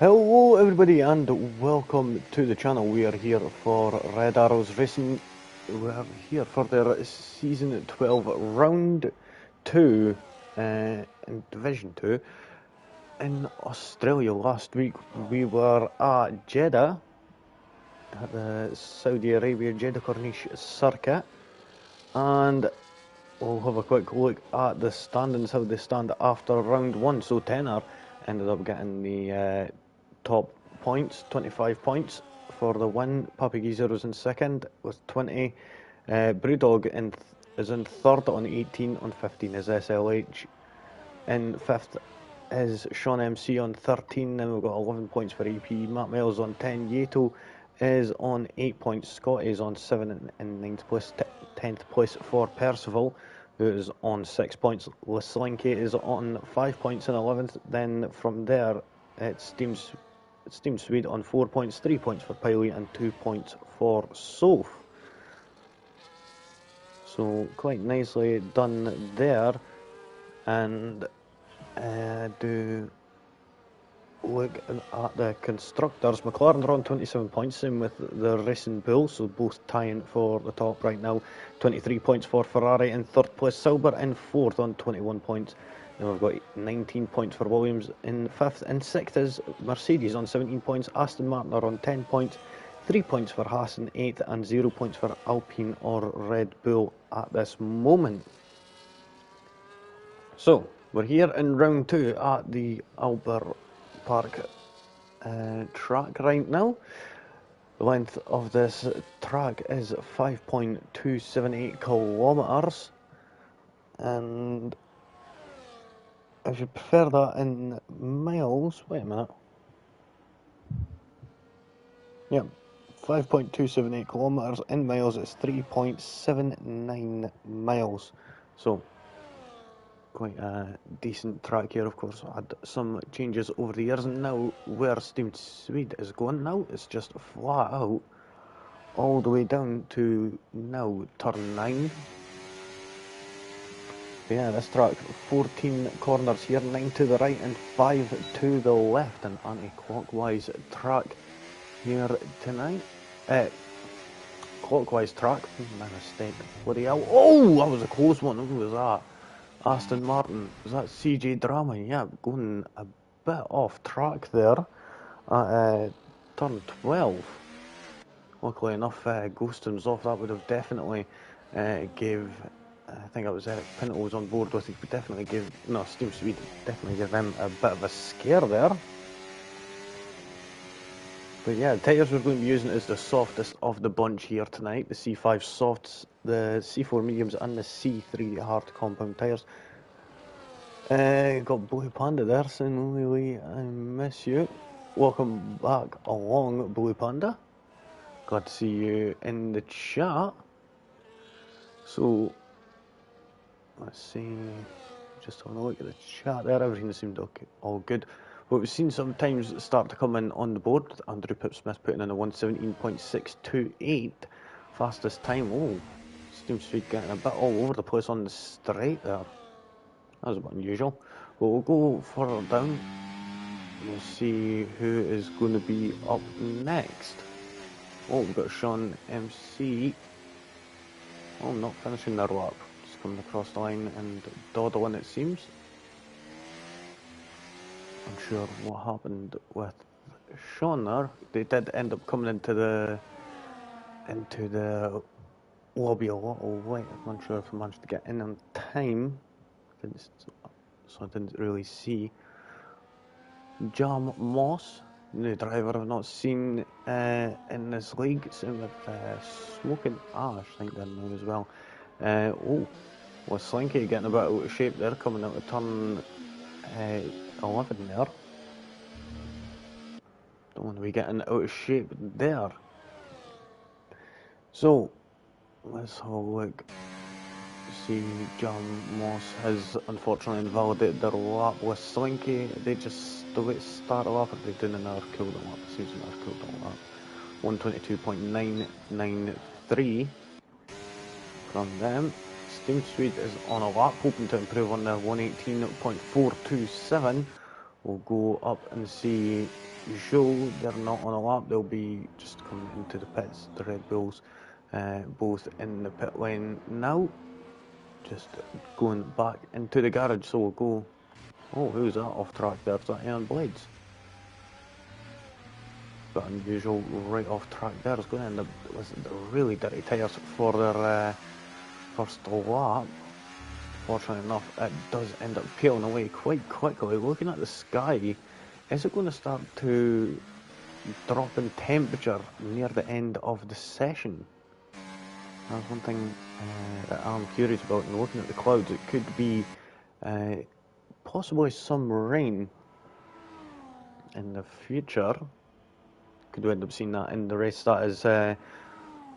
Hello everybody and welcome to the channel. We are here for Red Arrows Racing. We are here for their Season 12 Round 2 in Division 2 in Australia. Last week we were at Jeddah, at the Saudi Arabia Jeddah Corniche Circuit, and we'll have a quick look at the standings, how they stand after round 1. So Tenor ended up getting the top points, 25 points for the win. Papi Geezer was in second with 20. Brewdog is in third on 18. On 15 is SLH. In fifth is Sean MC on 13. Then we've got 11 points for AP. Matt Miles on 10. Yato is on 8 points. Scott is on 7 in 9th place. 10th place for Percival, who is on 6 points. Slinky is on 5 points in 11th. Then from there, it's Steam Swede on 4 points, 3 points for Piley and 2 points for Soph. So quite nicely done there. And do look at the constructors. McLaren are on 27 points, same with the Racing Bull, so both tying for the top right now. 23 points for Ferrari in third place. Sauber in fourth on 21 points. Then we've got 19 points for Williams in fifth. And sixth is Mercedes on 17 points. Aston Martin are on 10 points. 3 points for Haas in eighth, and 0 points for Alpine or Red Bull at this moment. So we're here in round 2 at the Albert Park track right now. The length of this track is 5.278 kilometers, and if you prefer that in miles, wait a minute. Yep, 5.278 kilometers in miles. It's 3.79 miles. So quite a decent track here. Of course, had some changes over the years, and now where Steam Swede is going now, it's just flat out all the way down to now turn 9. But yeah, this track, 14 corners here, 9 to the right and 5 to the left, an anti-clockwise track here tonight. Clockwise track, my mistake, bloody hell. Oh, that was a close one. Who was that? Aston Martin. Was that CJ Drama? Yeah, going a bit off track there at turn 12. Luckily enough, Ghostin was off. That would have definitely gave, I think it was Eric Pinto was on board with it, but definitely gave, no, Steam Swede definitely gave them a bit of a scare there. But yeah, the tyres we're going to be using is the softest of the bunch here tonight. The C5 softs, the C4 mediums and the C3 hard compound tyres. Got Blue Panda there saying, Lily, I miss you. Welcome back along, Blue Panda. Glad to see you in the chat. So, let's see, just having a look at the chat there, everything seemed okay, all good. What we've seen sometimes start to come in on the board, Andrew Pipsmith putting in a 1:17.628 fastest time. Oh, Steam Swede getting a bit all over the place on the straight there. That was a bit unusual. But we'll go further down. We'll see who is going to be up next. Oh, we've got Sean MC. Oh, not finishing their lap. Just coming across the line and dawdling, it seems. Unsure what happened with Sean there. They did end up coming into the lobby a little late. I'm not sure if I managed to get in on time. So I didn't really see. Jam Moss, new driver I've not seen in this league. Same with Smoking Ash, I think they're known as well. Oh, well, Slinky getting a bit out of shape there, coming out of turn 11 there. Don't want to be getting out of shape there. So, let's have a look. See, John Moss has unfortunately invalidated their lap with Slinky. They just start a lap, or they're doing another cooldown lap. It seems another cooldown lap. 1:22.993 from them. Steam Swede is on a lap, hoping to improve on the 1:18.427. We'll go up and see usual, they're not on a lap, they'll be just coming into the pits, the Red Bulls, both in the pit lane now, just going back into the garage, so we'll go, oh, who's that off track there? Is that Iron Blades? Bit unusual, right off track there. It's going to end up with really dirty tyres for their first lap. Fortunately enough, it does end up peeling away quite quickly. Looking at the sky, is it going to start to drop in temperature near the end of the session? That's one thing that I'm curious about. And looking at the clouds, it could be possibly some rain in the future. Could end up seeing that in the race. That is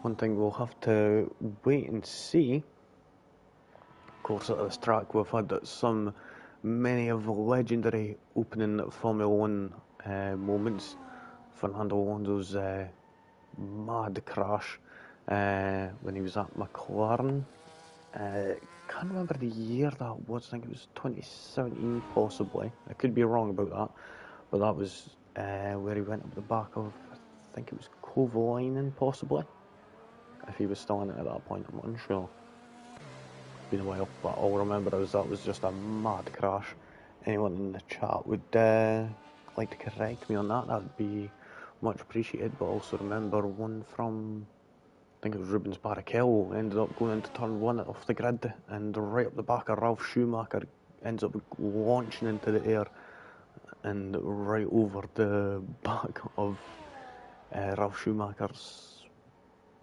one thing we'll have to wait and see. Of course, at this track, we've had many of the legendary opening Formula One moments. Fernando Alonso's mad crash when he was at McLaren. Can't remember the year that was. I think it was 2017, possibly. I could be wrong about that, but that was where he went up the back of, I think it was Kovalainen, possibly. If he was still in it at that point, I'm unsure. Been a while, but all I remember is that was just a mad crash. Anyone in the chat would like to correct me on that, that would be much appreciated. But also remember one from, I think it was Rubens Barrichello, ended up going into turn one off the grid, and right up the back of Ralf Schumacher ends up launching into the air and right over the back of Ralf Schumacher's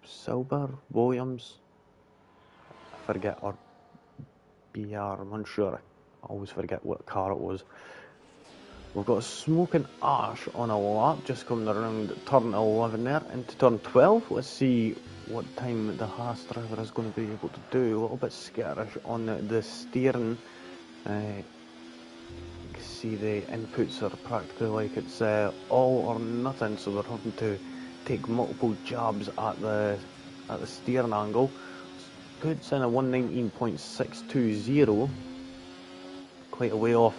Sauber, Williams, I forget, or BR, I'm unsure, I always forget what car it was. We've got Smoking Ash on a lap, just coming around turn 11 there, into turn 12. Let's see what time the Haas driver is going to be able to do. A little bit skittish on the steering. You can see the inputs are practically like it's all or nothing, so they're having to take multiple jabs at the steering angle. Puts in a 119.620, quite a way off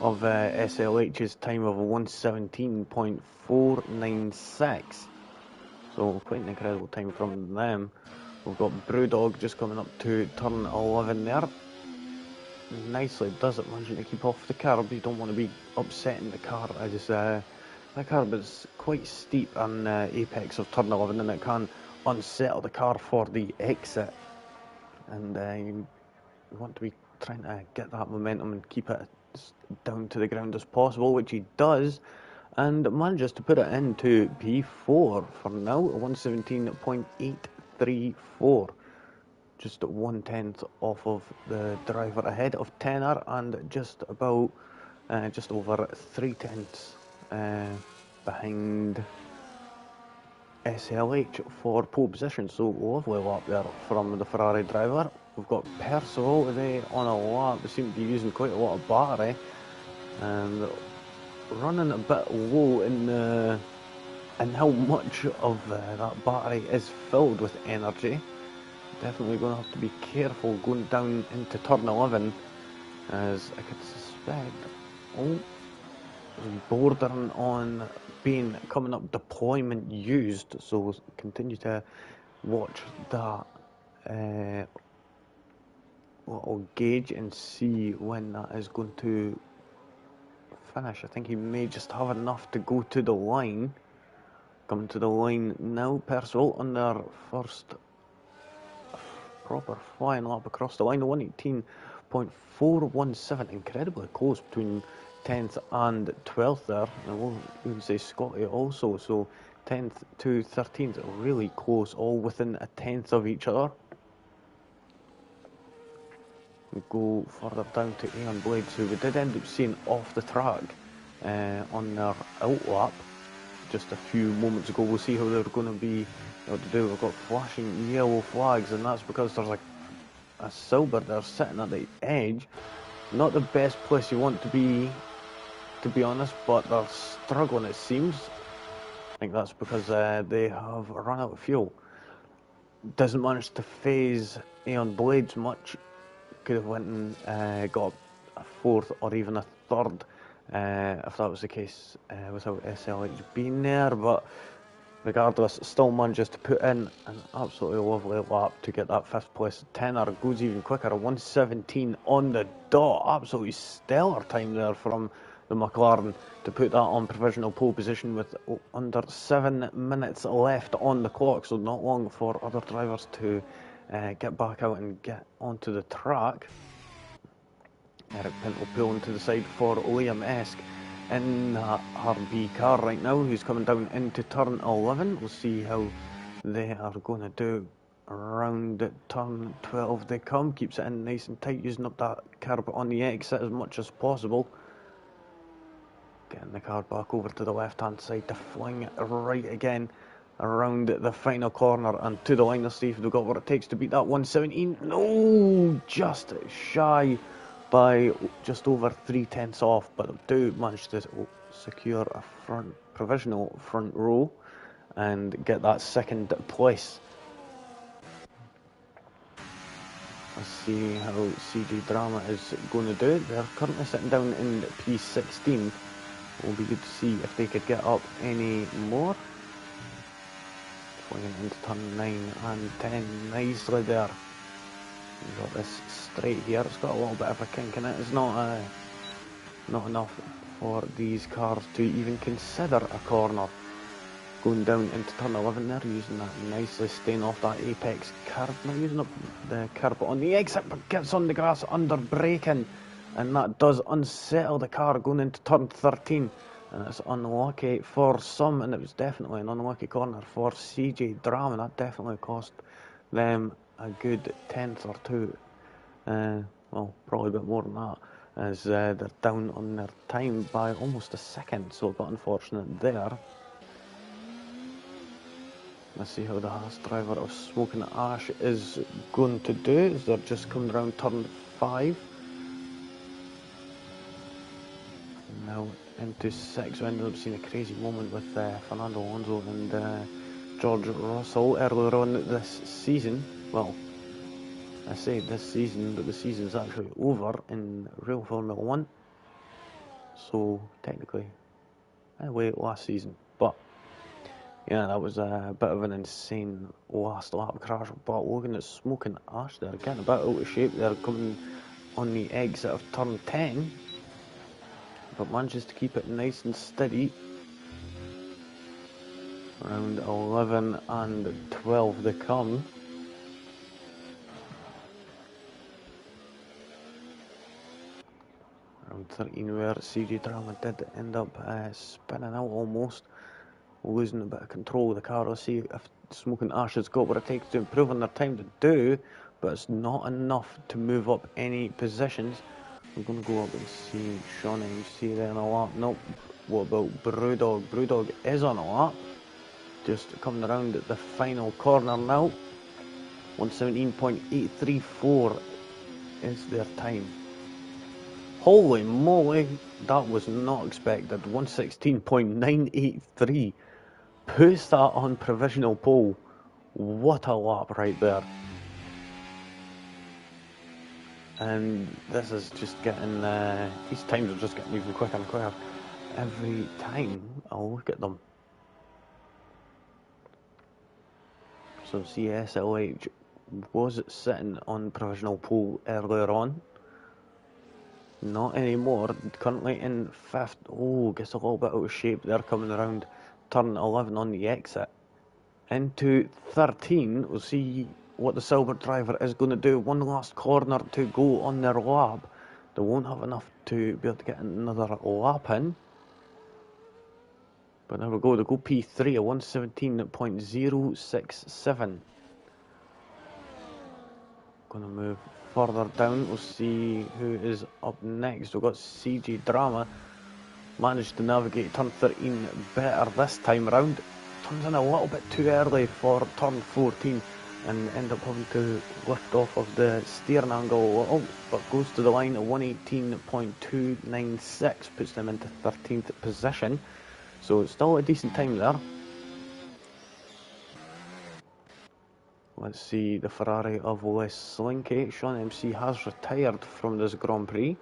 of SLH's time of 117.496. So quite an incredible time from them. We've got Brewdog just coming up to turn 11 there. Nicely does it, managing to keep off the curb. You don't want to be upsetting the car. That curb is quite steep on apex of turn 11, and it can unsettle the car for the exit. And you want to be trying to get that momentum and keep it as down to the ground as possible, which he does, and manages to put it into P4 for now, 117.834. Just 1/10 off of the driver ahead of Tenor, and just about, just over 3/10 behind SLH for pole position. So lovely lap there from the Ferrari driver. We've got Percival today on a lap. They seem to be using quite a lot of battery and running a bit low in how much of that battery is filled with energy. Definitely going to have to be careful going down into turn 11, as I could suspect, bordering on being coming up deployment used, so we'll continue to watch that little gauge and see when that is going to finish. I think he may just have enough to go to the line. Coming to the line now, Percival on their first proper flying lap across the line, 118.417, incredibly close between 10th and 12th there. And we'll even say Scotty also, so 10th to 13th, really close, all within a tenth of each other. We go further down to Ian Blades, who we did end up seeing off the track on their out lap just a few moments ago. We'll see how they're going to be able to do. We've got flashing yellow flags, and that's because there's a Silver there sitting at the edge. Not the best place you want to be honest, but they're struggling, it seems. I think that's because they have run out of fuel. Doesn't manage to phase Aeon Blades much. Could have went and got a fourth or even a third if that was the case without SLH being there, but regardless, still manages to put in an absolutely lovely lap to get that 5th place tenner. Goes even quicker, a 1:17 on the dot. Absolutely stellar time there from the McLaren to put that on provisional pole position with under 7 minutes left on the clock, so not long for other drivers to get back out and get onto the track. Eric Pinto pulling to the side for Liam Esk in that RB car right now, who's coming down into turn 11. We'll see how they are going to do around turn 12 they come. Keeps it in nice and tight, using up that curb on the exit as much as possible. Getting the car back over to the left-hand side to fling it right again around the final corner and to the line. Let's see if they've got what it takes to beat that 1:17. No, just shy by just over 3/10 off, but they do manage to secure a provisional front row and get that 2nd place. Let's see how CJ Drama is going to do it. They're currently sitting down in P16. It will be good to see if they could get up any more. Flinging into turn 9 and 10 nicely there. We've got this straight here. It's got a little bit of a kink in it. It's not enough for these cars to even consider a corner. Going down into turn 11 there, using that nicely, staying off that apex curb. Not using up the curb on the exit, but gets on the grass under braking. And that does unsettle the car going into turn 13. And it's unlucky for some, and it was definitely an unlucky corner for CJ Drama. That definitely cost them a good 10th or 2. Well, probably a bit more than that, as they're down on their time by almost a second, so a bit unfortunate there. Let's see how the Haas driver of Smoking Ash is going to do, as they're just coming around turn 5. Now into 6, we ended up seeing a crazy moment with Fernando Alonso and George Russell earlier on this season. Well, I say this season, but the season's actually over in real Formula 1. So, technically, anyway, last season. But, yeah, that was a bit of an insane last lap crash. But looking at Smoking Ash, they're getting a bit out of shape. They're coming on the exit of turn 10. But manages to keep it nice and steady. Around 11 and 12 they come. Around 13 where CJ Drama did end up spinning out almost, losing a bit of control of the car. Let's see if Smoking Ash has got what it takes to improve on their time to do, but it's not enough to move up any positions. We're going to go up and see Sean MC there on a lap. Nope. What about Brewdog? Brewdog is on a lap. Just coming around at the final corner now. 1:17.834 is their time. Holy moly, that was not expected. 1:16.983. Puts that on provisional pole. What a lap right there. And this is just getting, these times are just getting even quicker and quicker every time I look at them. So CSLH was sitting on provisional pole earlier on. Not anymore. Currently in 5th. Oh, gets a little bit out of shape there coming around turn 11 on the exit. Into 13, we'll see what the Silver driver is going to do. One last corner to go on their lap. They won't have enough to be able to get another lap in. But there we go, they go P3 at 1:17.067. Going to move further down. We'll see who is up next. We've got CJ Drama. Managed to navigate turn 13 better this time around. Turns in a little bit too early for turn 14 and end up having to lift off of the steering angle a little, but goes to the line at 1:18.296, puts them into 13th position. So it's still a decent time there. Let's see the Ferrari of Les Slinky. Sean MC has retired from this Grand Prix.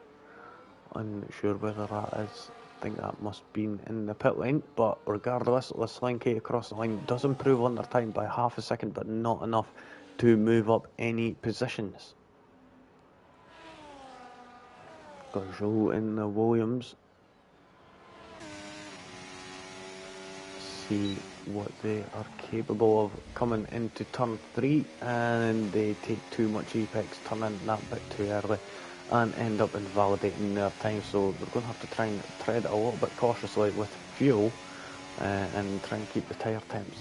Unsure whether that is think that must have been in the pit lane, but regardless, Lislinky across the line does improve on their time by half a second, but not enough to move up any positions. Got Joe in the Williams. See what they are capable of coming into turn 3, and they take too much apex, turn in that bit too early and end up invalidating their time, so they're going to have to try and tread a little bit cautiously with fuel and try and keep the tyre temps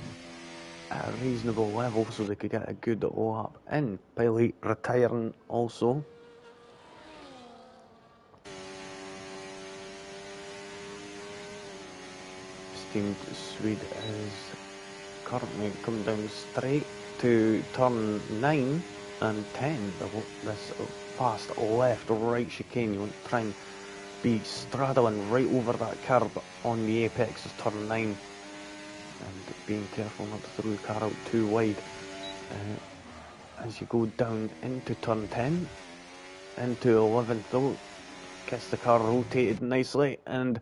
at a reasonable level so they could get a good lap in. Piley retiring also. Steamed Swede is currently coming down straight to turn 9 and 10. This fast left-right chicane, you want to try and be straddling right over that curb on the apex of turn 9 and being careful not to throw the car out too wide. As you go down into turn 10, into 11th though, gets the car rotated nicely and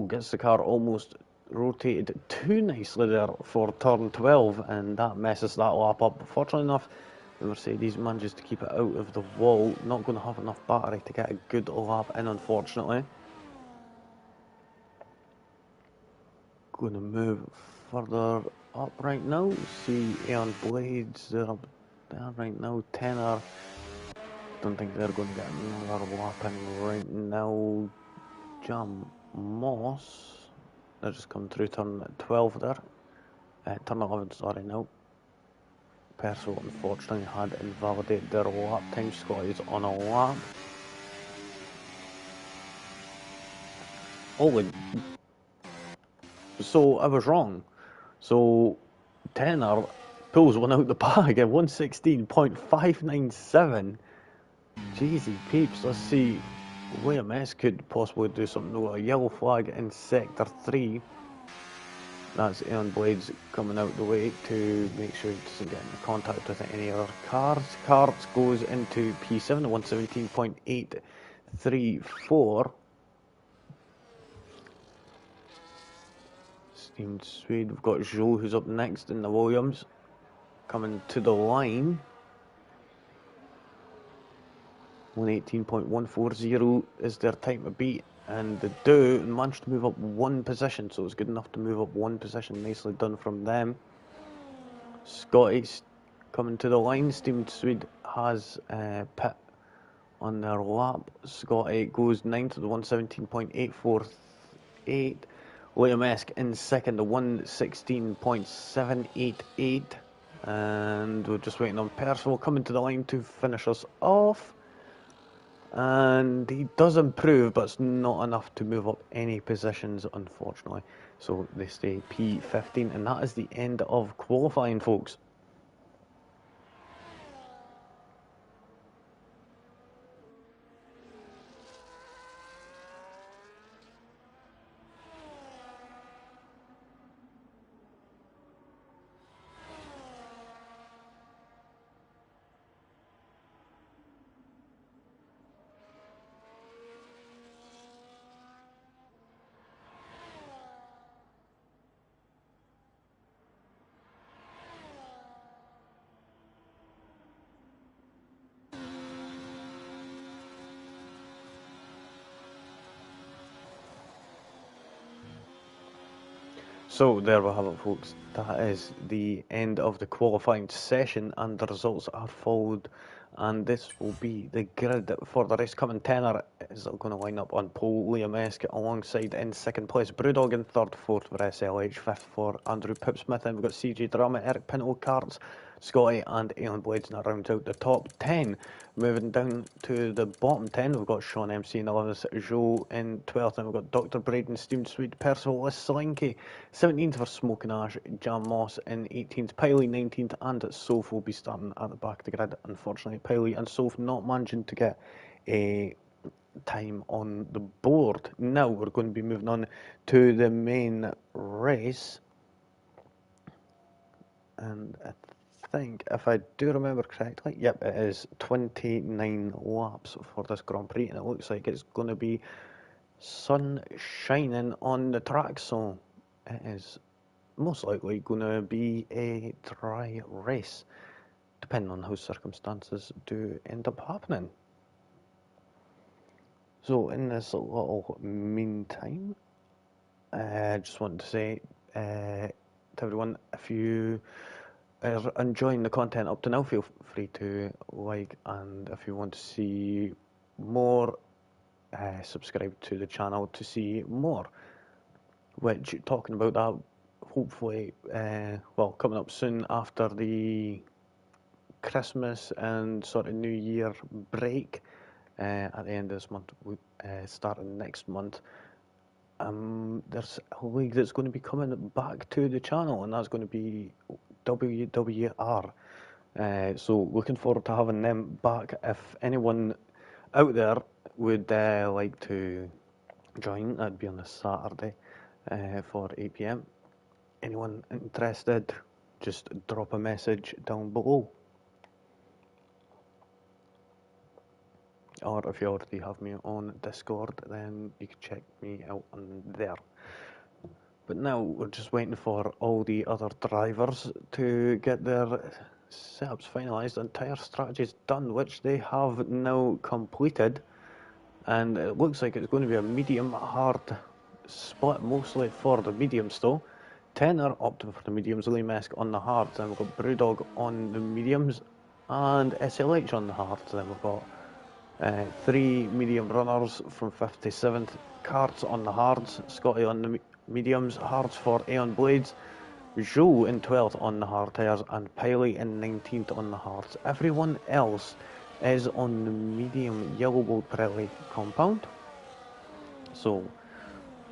gets the car almost rotated too nicely there for turn 12, and that messes that lap up. But fortunately enough, the Mercedes manages to keep it out of the wall. Not going to have enough battery to get a good lap in, unfortunately. Going to move further up right now. See Aeon Blades, they're up there right now. Tenor, don't think they're going to get another lap in right now. Jam Moss, they're just coming through turn 12 there. Turn 11, sorry, now. Percival unfortunately had invalidated their lap time. Scott is on a lap. So I was wrong. So Tenor pulls one out the bag at 116.597. Jeezy peeps, let's see. William S could possibly do something with a yellow flag in sector 3. That's Aeon Blades coming out the way to make sure he doesn't get into contact with any other cars. Carts goes into P7 at 117.834. Steamed Swede, we've got Joe who's up next in the Williams. Coming to the line. 118.140 is their time to beat, and the do managed to move up one position, so it's good enough to move up one position. Nicely done from them. Scotty's coming to the line. Steamed Swede has pit on their lap. Scotty goes 9th to the 117.848. Liam Esk in second to 116.788. And we're just waiting on Percival coming to the line to finish us off. And he does improve, but it's not enough to move up any positions, unfortunately. So they stay P15, and that is the end of qualifying, folks. So there we have it, folks. That is the end of the qualifying session, and the results are followed. And this will be the grid for the race coming. Tenor is going to line up on pole. Liam Esk alongside in second place. Brewdog in third, fourth for SLH, fifth for Andrew Pipsmith. And we've got CJ Drama, Eric Pinto, Carts, Scotty and Aeon Blades, and that rounds out the top 10. Moving down to the bottom 10, we've got Sean MC in 11th, Joe in 12th, and we've got Dr. Braden, Steamed Sweet, Percival, Slinky, 17th for Smoke and Ash, Jam Moss in 18th, Piley 19th, and Soph will be starting at the back of the grid. Unfortunately, Piley and Soph not managing to get a time on the board. Now we're going to be moving on to the main race, and I think, if I do remember correctly, yep, it is 29 laps for this Grand Prix, and it looks like it's going to be sun shining on the track, so it is most likely going to be a dry race, depending on how circumstances do end up happening. So in this little meantime, I just wanted to say to everyone, if you are enjoying the content up to now, feel free to like, and if you want to see more, subscribe to the channel to see more. Which, talking about that, hopefully, well, coming up soon after the Christmas and sort of New Year break, at the end of this month, starting next month, there's a league that's going to be coming back to the channel, and that's going to be WRR. So looking forward to having them back. If anyone out there would like to join, that'd be on a Saturday for 8 PM. Anyone interested, just drop a message down below. Or if you already have me on Discord, then you can check me out on there. But now we're just waiting for all the other drivers to get their setups finalised and tyre strategies done, which they have now completed. And it looks like it's going to be a medium-hard split, mostly for the mediums though. 10 are opting for the mediums, Limesk on the hards, then we've got Brewdog on the mediums, and SLH on the hards. Then we've got 3 medium runners from 57th, Carts on the hards, Scotty on the mediums, hards for Aeon Blades, Joe in 12th on the hard tyres, and Piley in 19th on the hards. Everyone else is on the medium yellow bolt Pirelli compound, so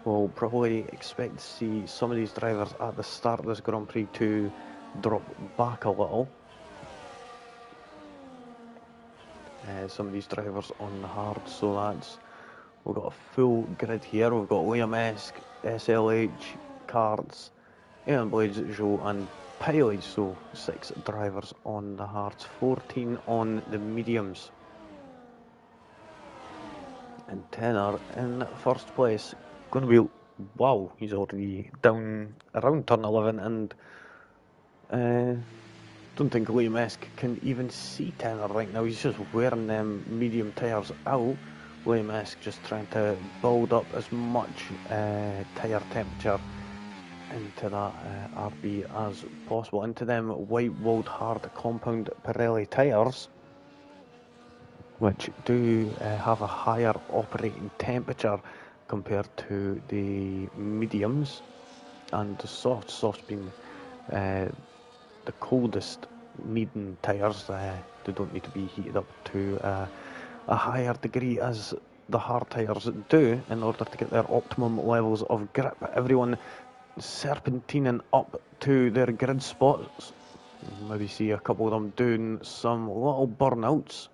we'll probably expect to see some of these drivers at the start of this Grand Prix to drop back a little. Some of these drivers on the hard, so we've got a full grid here. We've got Liam-esque, SLH, Cards, Aeon Blades, Joe and Piley, so 6 drivers on the hards, 14 on the mediums. And 10 are in first place. Going to be, wow, he's already down around turn 11, and don't think Liam-esque can even see Tenor right now. He's just wearing them medium tyres out. Liam-esque just trying to build up as much tyre temperature into that RB as possible, into them white-walled hard compound Pirelli tyres, which do have a higher operating temperature compared to the mediums, and the softs being the coldest needing tyres. They don't need to be heated up to a higher degree as the hard tyres do in order to get their optimum levels of grip. Everyone serpentining up to their grid spots. Maybe see a couple of them doing some little burnouts.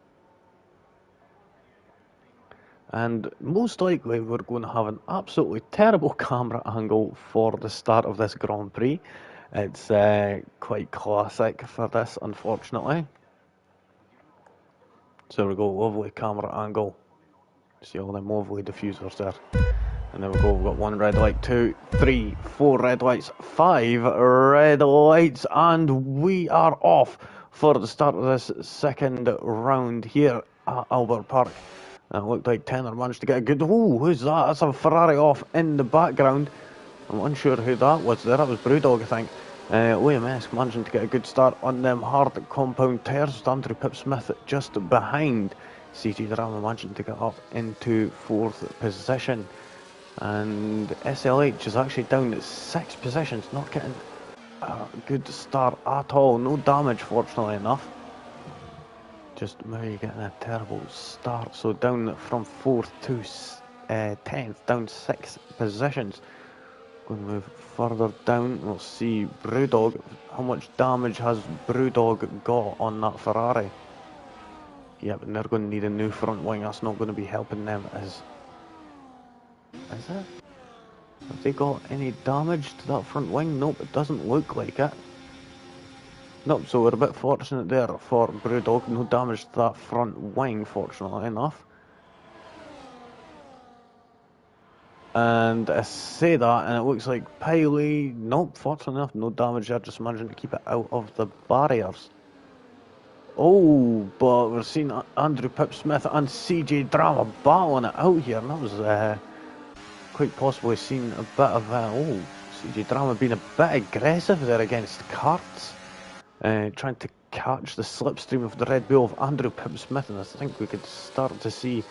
And most likely we're going to have an absolutely terrible camera angle for the start of this Grand Prix. It's quite classic for this, unfortunately. So there we go, lovely camera angle. See all them lovely diffusers there. And there we go, we've got 1 red light, 2, 3, 4 red lights, 5 red lights, and we are off for the start of this second round here at Albert Park. And it looked like Tenor managed to get a good... Oh, who's that? That's a Ferrari off in the background. I'm unsure who that was there. That was Brewdog, I think. Liam-esque managing to get a good start on them hard compound tyres. Andrew Pipsmith just behind. CT Drama managing to get up into 4th position. And SLH is actually down at 6 positions. Not getting a good start at all. No damage, fortunately enough. Just maybe getting a terrible start. So down from 4th to 10th. Down 6 positions. Going to move further down, we'll see Brewdog. How much damage has Brewdog got on that Ferrari? Yep, and they're going to need a new front wing. That's not going to be helping them. Is it? Have they got any damage to that front wing? Nope, it doesn't look like it. Nope, so we're a bit fortunate there for Brewdog. No damage to that front wing, fortunately enough. And I say that, and it looks like Piley, nope, fortunately enough, no damage there, just managing to keep it out of the barriers. Oh, but we're seeing Andrew Pipsmith and CJ Drama battling it out here, and that was quite possibly seen a bit of, CJ Drama being a bit aggressive there against Karts, trying to catch the slipstream of the Red Bull of Andrew Pipsmith, and I think we could start to see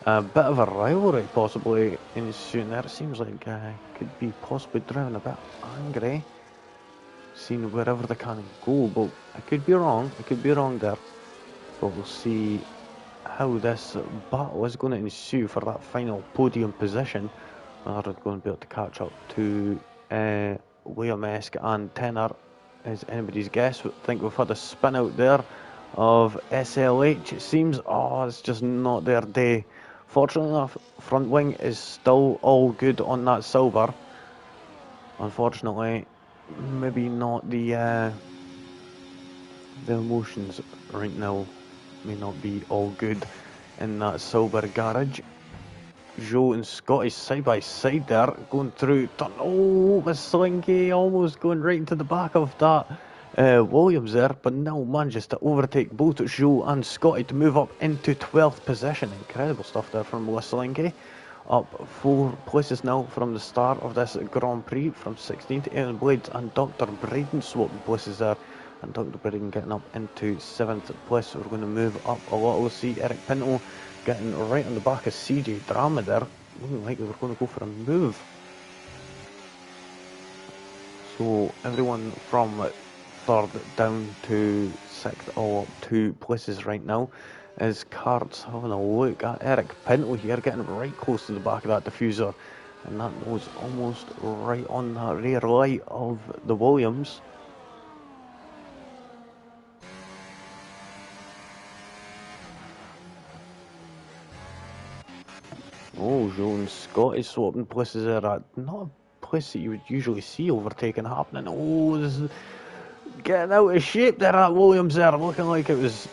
a bit of a rivalry possibly ensuing there. It seems like could be possibly driving a bit angry, seeing wherever they can go, but I could be wrong there, but we'll see how this battle is going to ensue for that final podium position. Are going to be able to catch up to Liam Esk and Tenor is anybody's guess. I think we've had a spin out there of SLH. It seems, it's just not their day. Fortunately enough, front wing is still all good on that silver. Unfortunately, maybe not the emotions right now may not be all good in that silver garage. Joe and Scotty side by side there, going through turn. Oh, the Slinky almost going right into the back of that Williams there, but now manages to overtake both Joe and Scotty to move up into 12th position. Incredible stuff there from Slinky. Up 4 places now from the start of this Grand Prix, from 16 to Aaron Blades and Dr. Braden swapping places there. And Dr. Braden getting up into 7th place. We're going to move up a lot. We'll see Eric Pinto getting right on the back of CJ Drama there. Looking like they were going to go for a move. So everyone from 3rd down to 6th, all up 2 places right now. As Cards having a look at Eric Pinto here, getting right close to the back of that diffuser. And that was almost right on that rear light of the Williams. Oh, Joe and Scotty swapping places there at not a place that you would usually see overtaking happening. Oh, this is getting out of shape there at Williams there, looking like it was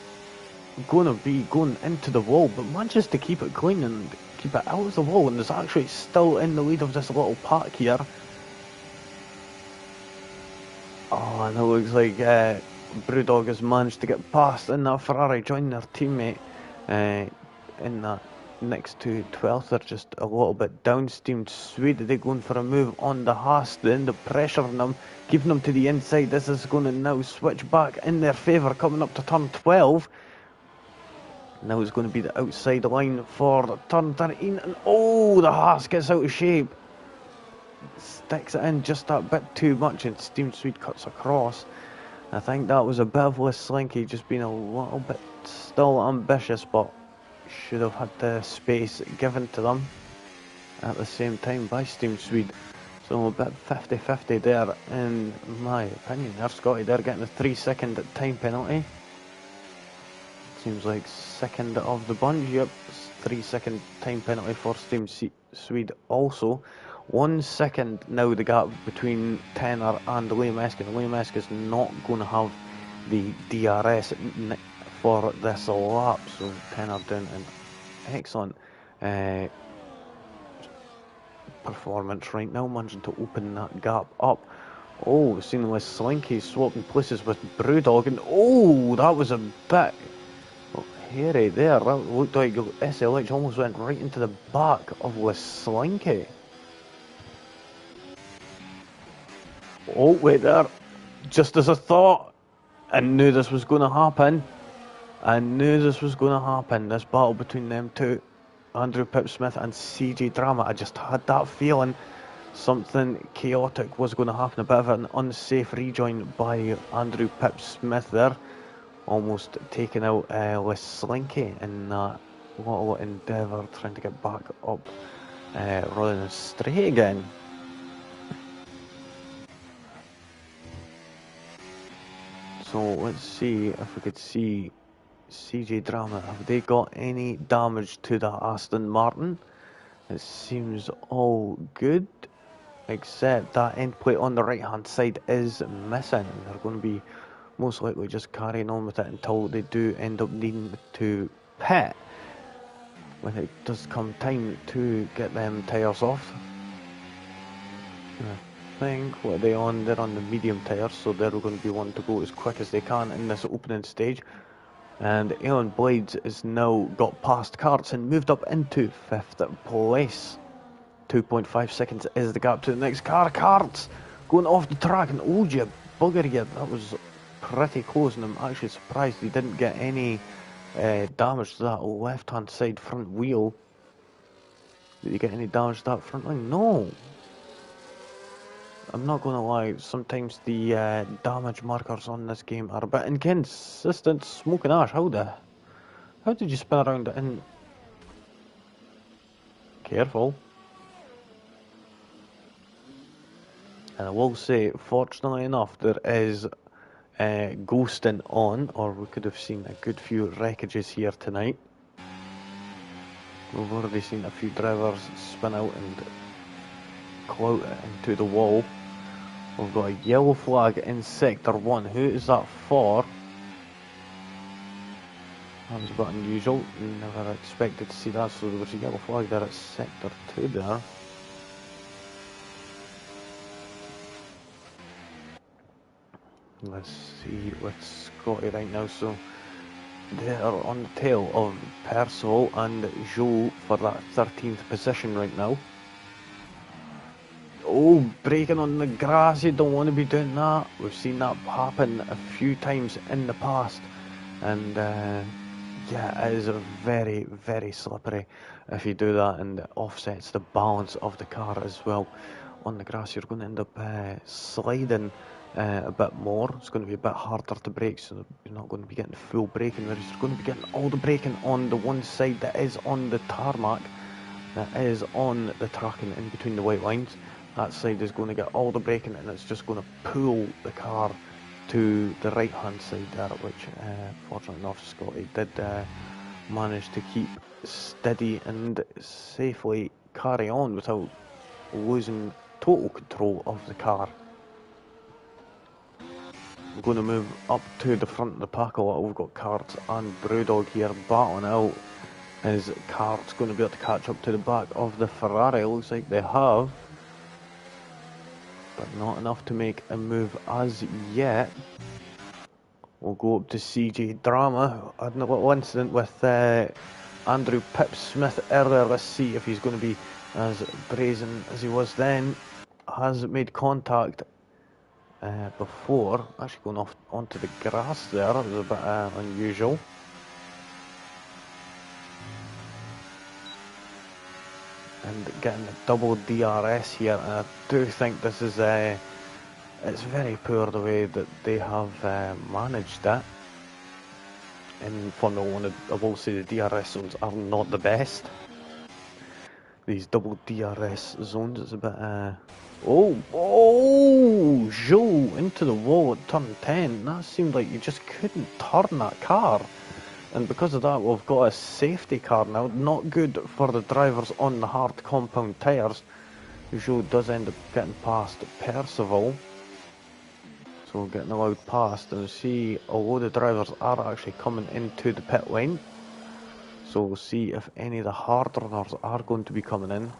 going to be going into the wall, but manages to keep it clean and keep it out of the wall, and is actually still in the lead of this little pack here. Oh, and it looks like Brewdog has managed to get past in that Ferrari, joining their teammate in that next to 12th. They're just a little bit downsteamed. Swede, they're going for a move on the Haas, the end of pressure on them, keeping them to the inside. This is going to now switch back in their favour, coming up to turn 12. Now it's going to be the outside line for turn 13, and oh, the Haas gets out of shape. Sticks it in just that bit too much, and Steam Swede cuts across. I think that was a bit of a Slinky just being a little bit still ambitious, but should have had the space given to them at the same time by Steam Swede. So a bit 50-50 there in my opinion. There's Scotty there getting a 3-second time penalty. Seems like second of the bunch. Yep, 3-second time penalty for Steam Swede also. 1 second now the gap between Tenor and Liam Esk. Liam Esk is not going to have the DRS for this lap, so Tenor doing an excellent performance right now, managing to open that gap up. Oh, we've seen with Slinky swapping places with Brewdog, and oh, that was a bit hairy there. That looked like SLH almost went right into the back of Slinky. Oh, wait there. Just as I thought, I knew this was going to happen. This battle between them two, Andrew Pipsmith and CJ Drama. I just had that feeling something chaotic was going to happen. A bit of an unsafe rejoin by Andrew Pipsmith there. Almost taking out Slinky in that little endeavour, trying to get back up running straight again. So let's see if we could see CJ Drama. Have they got any damage to the Aston Martin? It seems all good, except that end plate on the right hand side is missing. They're going to be most likely just carrying on with it until they do end up needing to pit when it does come time to get them tyres off. I think what are they on? They're on the medium tyres, so they're going to be wanting to go as quick as they can in this opening stage. And Alan Blades has now got past Karts and moved up into 5th place. 2.5 seconds is the gap to the next car. Karts going off the track, and oh, you bugger you, that was pretty close, and I'm actually surprised he didn't get any damage to that left hand side front wheel. Did you get any damage to that front line? No. I'm not gonna lie, sometimes the damage markers on this game are a bit inconsistent. Smoking ash, how did you spin around it in? Careful. And I will say, fortunately enough, there is ghosting on, or we could have seen a good few wreckages here tonight. We've already seen a few drivers spin out and clout it into the wall. We've got a yellow flag in Sector 1. Who is that for? That was a bit unusual. Never expected to see that, so there was a yellow flag there at Sector 2 there. Let's see with Scotty right now. So they are on the tail of Percival and Joe for that 13th position right now. Oh, braking on the grass, you don't want to be doing that. We've seen that happen a few times in the past. And yeah, it is very, very slippery if you do that, and it offsets the balance of the car as well. On the grass, you're going to end up sliding a bit more. It's going to be a bit harder to brake, so you're not going to be getting full braking, whereas you're going to be getting all the braking on the one side that is on the tarmac, that is on the track and in between the white lines. That side is going to get all the braking, and it's just going to pull the car to the right hand side there, which fortunately enough Scotty did manage to keep steady and safely carry on without losing total control of the car. We're going to move up to the front of the pack a lot. We've got Karts and Brewdog here battling out. Is Karts going to be able to catch up to the back of the Ferrari? It looks like they have, but not enough to make a move as yet. We'll go up to CJ Drama. I had a little incident with Andrew Pipsmith earlier. Let's see if he's going to be as brazen as he was then. Has made contact before. Actually going off onto the grass there. That was a bit unusual. And getting a double DRS here. And I do think this is it's very poor the way that they have managed that. In Formula 1, I will say the DRS zones are not the best. These double DRS zones, it's a bit... Oh, Joe into the wall at turn 10. That seemed like you just couldn't turn that car. And because of that, we've got a safety car now. Not good for the drivers on the hard compound tyres. Joe does end up getting past Percival. So getting allowed past, and see a load of drivers are actually coming into the pit lane. So we'll see if any of the hard runners are going to be coming in.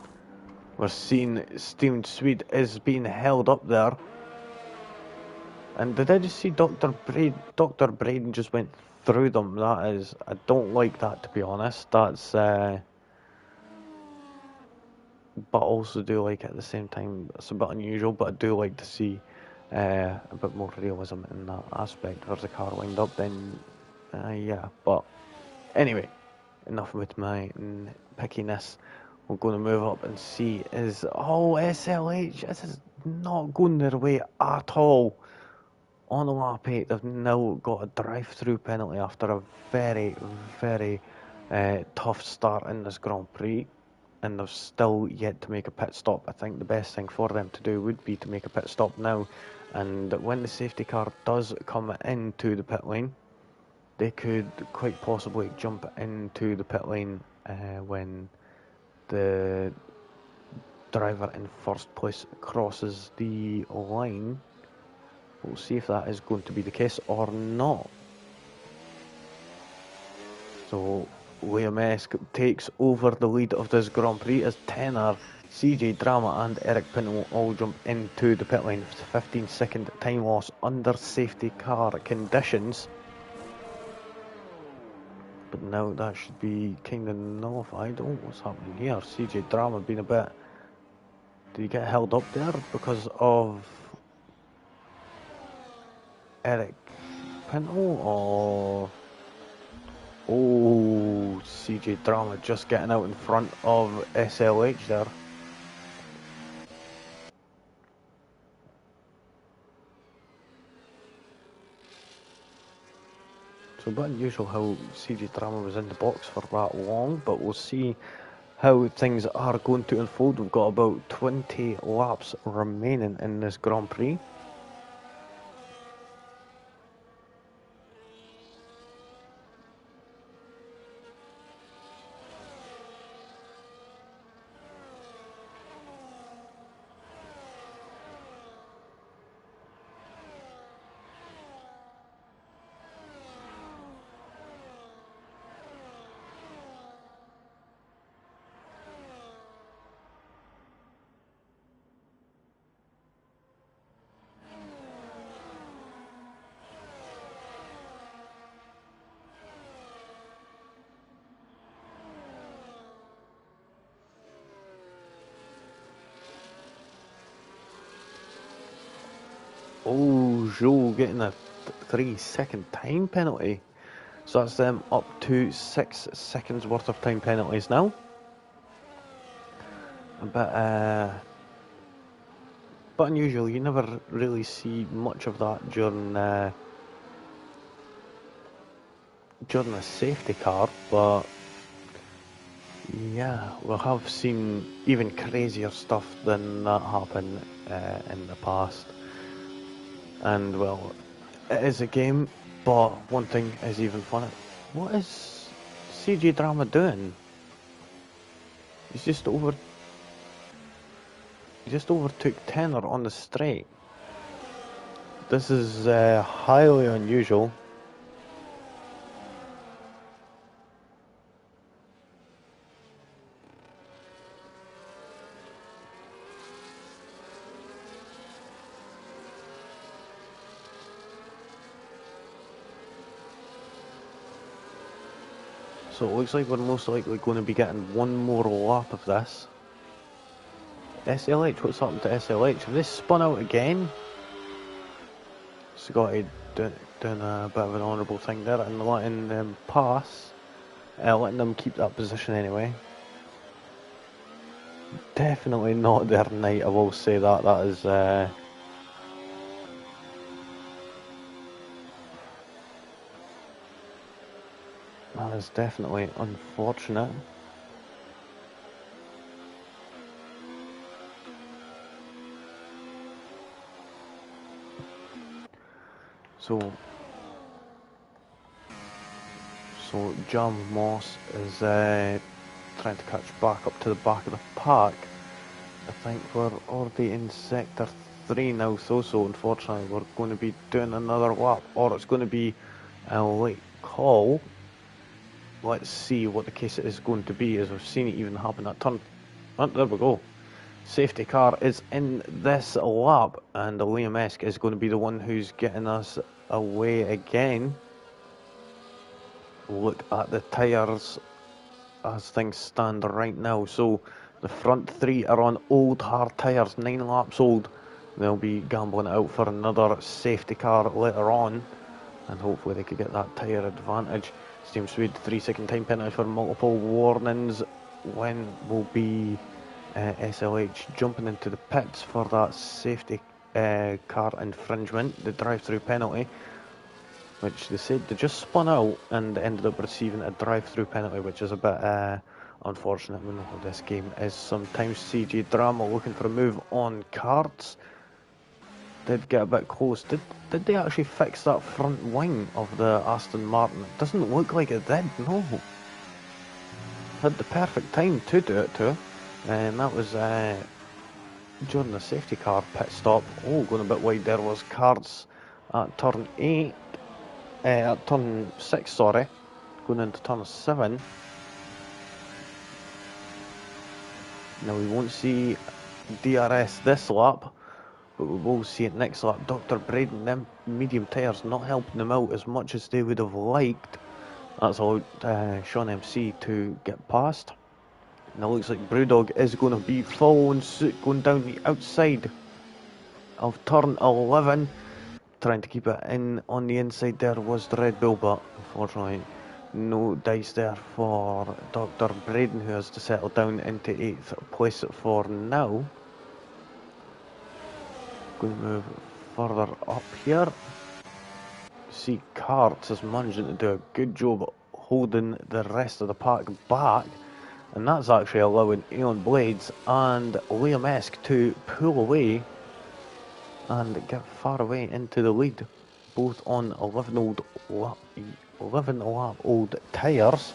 We're seeing Steven Swede is being held up there. And did I just see Dr. Braden just went through them? That is, I don't like that, to be honest. That's, but also do like it at the same time. It's a bit unusual, but I do like to see a bit more realism in that aspect. There's a car lined up, then yeah. But anyway, enough with my pickiness. We're going to move up and see is SLH. This is not going their way at all. On lap 8, they've now got a drive-through penalty after a very, very tough start in this Grand Prix. And they've still yet to make a pit stop. I think the best thing for them to do would be to make a pit stop now. And when the safety car does come into the pit lane, they could quite possibly jump into the pit lane when the driver in first place crosses the line. We'll see if that is going to be the case or not. So Liam Esk takes over the lead of this Grand Prix as Tenor CJ Drama and Eric Pinto all jump into the pit lane with a 15-second time loss under safety car conditions. But now that should be kind of nullified. Oh, what's happening here? CJ Drama being a bit... Did he get held up there because of Eric Pinto, or... Oh, CJ Drama just getting out in front of SLH there. So a bit unusual how CJ Drama was in the box for that long, but we'll see how things are going to unfold. We've got about 20 laps remaining in this Grand Prix. Oh, Joe getting a 3-second time penalty. So that's them up to 6 seconds worth of time penalties now. But unusual. You never really see much of that during a safety car. But yeah, we have seen even crazier stuff than that happen in the past. And well, it is a game, but one thing is even funner. What is CJ Drama doing? He just overtook Tenor on the straight. This is highly unusual. So it looks like we're most likely going to be getting one more lap of this. SLH, what's happened to SLH? Have they spun out again? Scotty doing a bit of an honourable thing there and letting them pass. Letting them keep that position anyway. Definitely not their night, I will say that. That is... that is definitely unfortunate. So Jam Moss is trying to catch back up to the back of the pack. I think we're already in sector 3 now, so unfortunately we're going to be doing another lap, or it's going to be a late call. Let's see what the case is going to be, as we've seen it even happen at turn. Oh, there we go. Safety car is in this lap, and the Liam Esk is going to be the one who's getting us away again. Look at the tyres as things stand right now. So the front 3 are on old hard tyres, 9 laps old. They'll be gambling it out for another safety car later on, and hopefully they could get that tyre advantage. Steam Swede, 3-second time penalty for multiple warnings. When will be SLH jumping into the pits for that safety car infringement, the drive-through penalty, which they said they just spun out and ended up receiving a drive-through penalty, which is a bit unfortunate. We know how this game is sometimes. CJ Drama looking for a move on karts. Did get a bit close. Did they actually fix that front wing of the Aston Martin? It doesn't look like it did, no. Had the perfect time to do it too. And that was during the safety car pit stop. Oh, going a bit wide there was karts at turn 8. At turn 6, sorry. Going into turn 7. Now we won't see DRS this lap, but we will see it next lap. Dr. Braden, them medium tyres not helping them out as much as they would have liked. That's allowed Sean MC to get past. Now looks like Brewdog is going to be following suit, going down the outside of turn 11. Trying to keep it in on the inside there was the Red Bull, but unfortunately no dice there for Dr. Braden, who has to settle down into 8th place for now. Going to move further up here. See Karts is managing to do a good job holding the rest of the pack back, and that's actually allowing Aeon Blades and Liam Esk to pull away and get far away into the lead, both on 11 lap old tyres.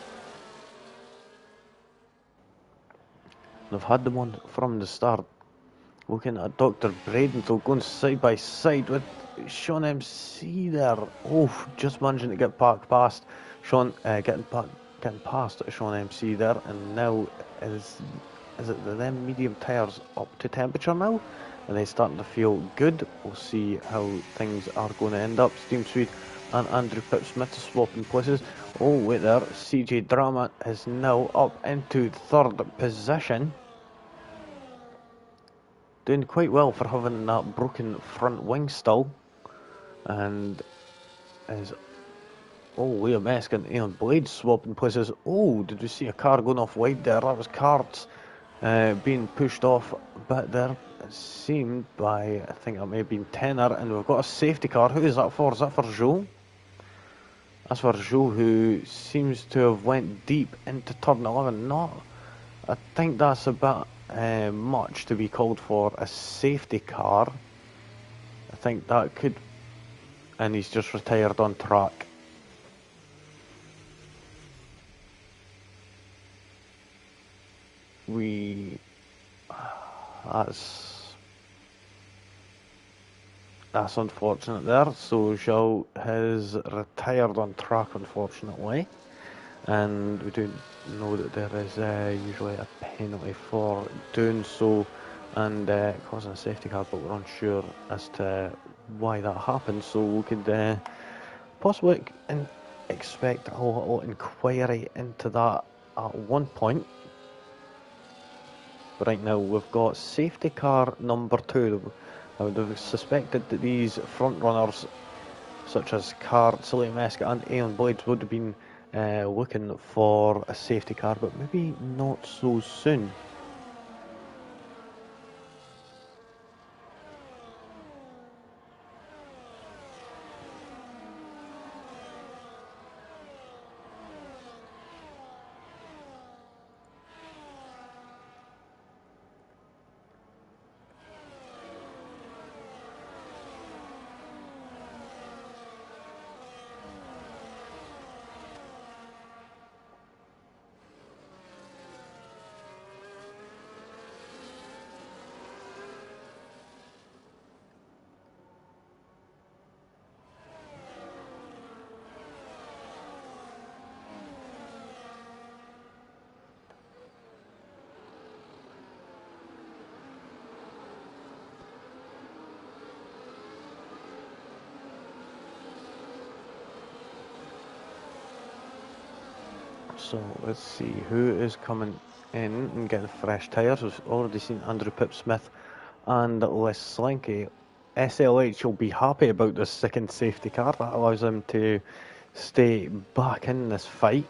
They've had them on from the start. Looking at Dr. Braden, so going side by side with Sean MC there. Oh, just managing to get back past Sean, getting past Sean MC there, and now is it them medium tyres up to temperature now? And they're starting to feel good. We'll see how things are going to end up. Steam Swede and Andrew Pipsmith swapping places. Oh, wait there. CJ Drama is now up into 3rd position. Doing quite well for having that broken front wing still. And is... Oh, Liam Esk and Aeon Blade swapping places. Oh, did we see a car going off wide there? That was Karts being pushed off a bit there. It seemed by, I think it may have been Tenor, and we've got a safety car. Who is that for? Is that for Joe? That's for Joe, who seems to have went deep into turn 11. Not, I think that's a bit much to be called for a safety car. I think that could, and he's just retired on track. That's unfortunate there. So Zhou has retired on track, unfortunately, and we do know that there is usually a penalty for doing so and causing a safety car, but we're unsure as to why that happened. So we could possibly expect a little inquiry into that at one point. But right now we've got safety car number 2. I would have suspected that these front runners, such as Karts, Liam Esk and Aeon Blades, would have been looking for a safety car, but maybe not so soon. So let's see who is coming in and getting fresh tyres. We've already seen Andrew Pipsmith and Les Slinky. SLH will be happy about this second safety car. That allows them to stay back in this fight.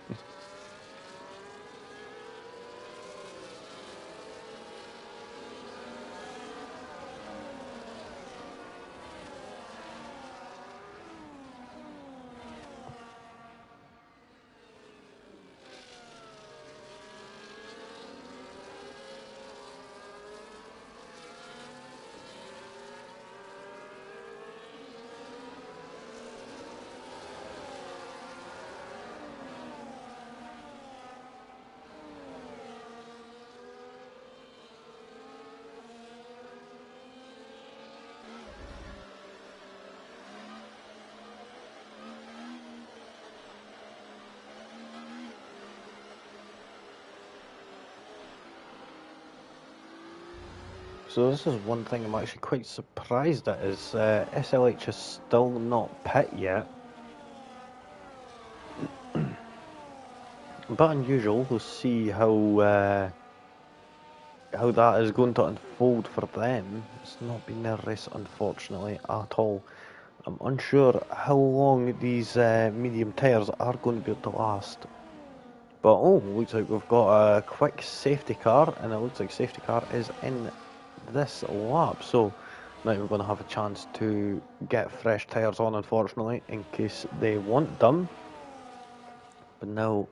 So this is one thing I'm actually quite surprised at is SLH is still not pit yet. But unusual. We'll see how that is going to unfold for them. It's not been their race, unfortunately, at all. I'm unsure how long these medium tyres are going to be able to last. But oh, looks like we've got a quick safety car, and it looks like safety car is in this lap. So now we're going to have a chance to get fresh tyres on, unfortunately, in case they want them. But now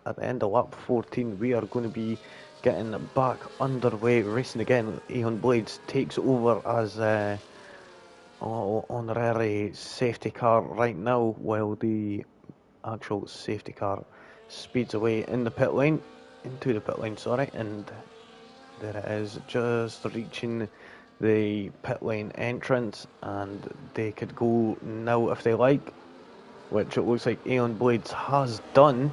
at the end of lap 14, we are going to be getting back underway, racing again. Aeon Blades takes over as honorary safety car right now, while the actual safety car speeds away into the pit lane, and there it is, just reaching the pit lane entrance, and they could go now if they like, which it looks like Aeon Blades has done.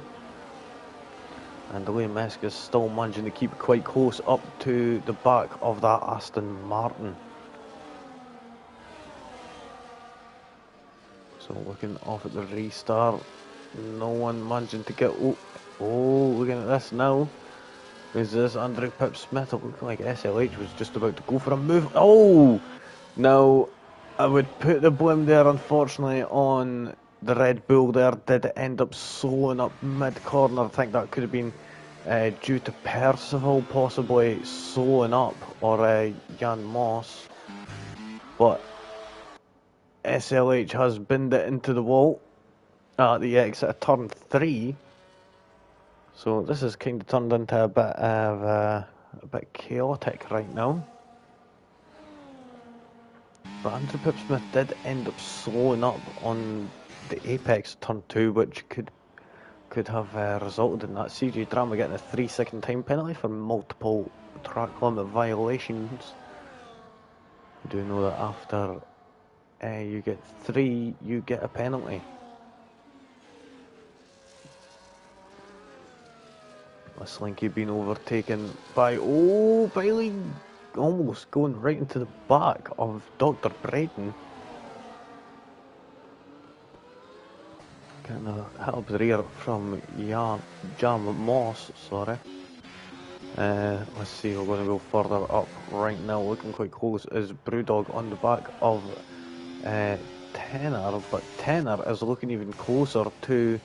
And the way Mesk is still managing to keep quite close up to the back of that Aston Martin. So looking off at the restart, no one managing to get... Oh, looking at this now. Is this Andrew Pip Smith? It looked like SLH was just about to go for a move. Oh! Now, I would put the blame there, unfortunately, on the Red Bull there. Did end up slowing up mid-corner. I think that could have been due to Percival possibly slowing up, or Jan Moss. But SLH has binned it into the wall at the exit of turn 3. So this has kind of turned into a bit chaotic right now. But Andrew Pipsmith did end up slowing up on the apex of turn 2, which could have resulted in that CJ Drama getting a 3-second time penalty for multiple track limit violations. You do know that after you get 3, you get a penalty. A Slinky being overtaken by, Bailey almost going right into the back of Dr. Braden. Getting a hit up the rear from Jam Moss, sorry. Let's see, we're going to go further up right now. Looking quite close is Brewdog on the back of Tenor, but Tenor is looking even closer to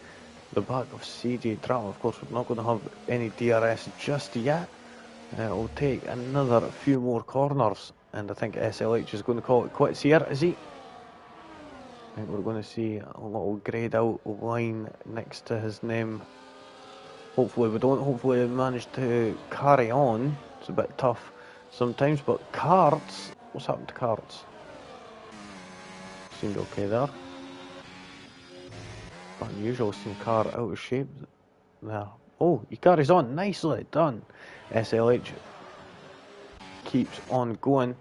the back of CJ Drama. Of course, we're not going to have any DRS just yet. It'll take another few more corners, and I think SLH is going to call it quits here, is he? I think we're going to see a little greyed out line next to his name. Hopefully we don't. Hopefully we manage to carry on. It's a bit tough sometimes, but Carts, what's happened to Carts? Seemed okay there. Unusual, seeing car out of shape there. Oh, he carries on, nicely done. SLH keeps on going.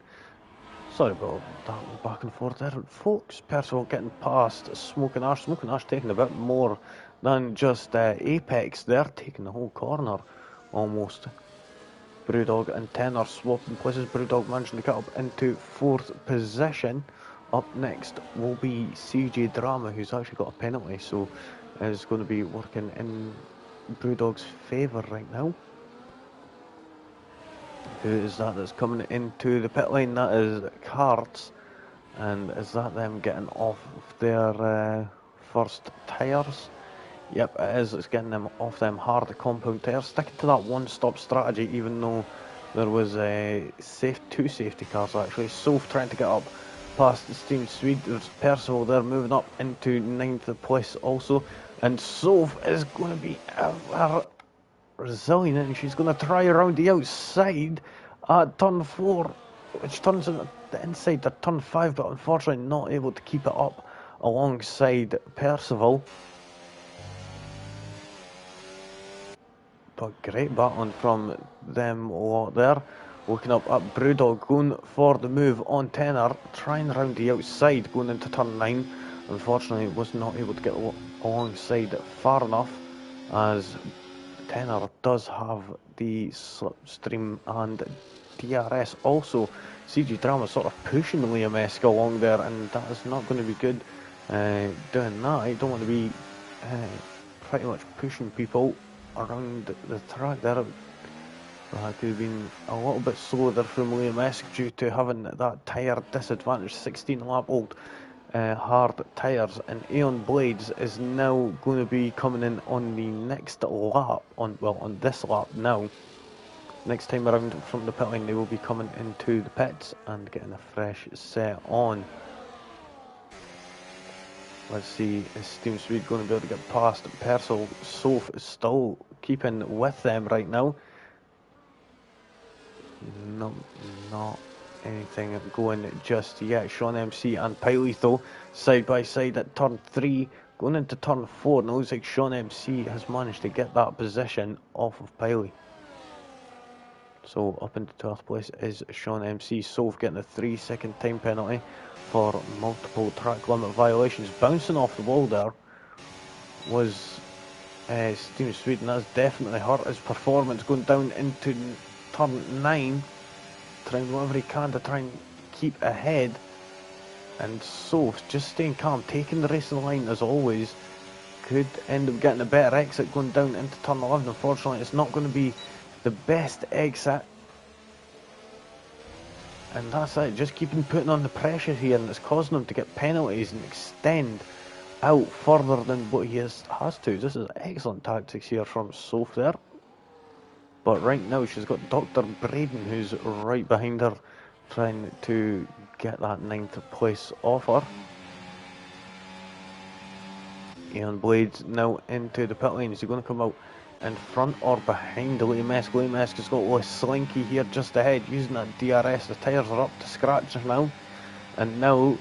Sorry about that back and forth there, folks. Percival getting past Smoking Ash. Smoking Ash taking a bit more than just Apex there, taking the whole corner almost. Brewdog and Tenor swapping places. Brewdog managing to get up into 4th position. Up next will be CJ Drama, who's actually got a penalty, so is going to be working in Brewdog's favour right now. Who is that that's coming into the pit lane? That is Carts. And is that them getting off their first tyres? Yep, it is. It's getting them off them hard compound tyres. Sticking to that one-stop strategy, even though there was two safety cars actually. Soph trying to get up past the Steam Swede. There's Percival there moving up into 9th place also. And Soph is going to be resilient, and she's going to try around the outside at turn 4, which turns into the inside at turn 5, but unfortunately not able to keep it up alongside Percival. But great battling from them lot there. Looking up at Brewdog, going for the move on Tenor, trying around the outside, going into turn 9. Unfortunately, was not able to get alongside far enough, as Tenor does have the slipstream and DRS. Also, CG Drama sort of pushing Liam Esk along there, and that is not going to be good. Doing that, I don't want to be pretty much pushing people around the track there. That could have been a little bit slow there from Liam Esk due to having that tyre disadvantage. 16 lap old hard tyres, and Aeon Blades is now going to be coming in on the next lap, on this lap now. Next time around from the pit lane they will be coming into the pits and getting a fresh set on. Let's see, is Steam Speed going to be able to get past Persil? Soph is still keeping with them right now. No, not anything going just yet. Sean MC and Piley though, side by side at turn 3, going into turn 4, and it looks like Sean MC has managed to get that position off of Piley. So up into 12th place is Sean MC. Soph getting a 3-second time penalty for multiple track limit violations. Bouncing off the wall there was Steam Sweden. That's definitely hurt his performance, going down into turn 9, trying whatever he can to try and keep ahead. And Soph just staying calm, taking the racing line as always. Could end up getting a better exit going down into turn 11. Unfortunately, it's not going to be the best exit, and that's it. Just keeping putting on the pressure here, and it's causing him to get penalties and extend out further than what he has to. This is excellent tactics here from Soph there, but right now she's got Dr. Braden who's right behind her, trying to get that 9th place off her. Aeon Blades now into the pit lane. Is he going to come out in front or behind Liam Esk? Liam Esk has got Lewis Slinky here just ahead, using that DRS. The tyres are up to scratch now, and now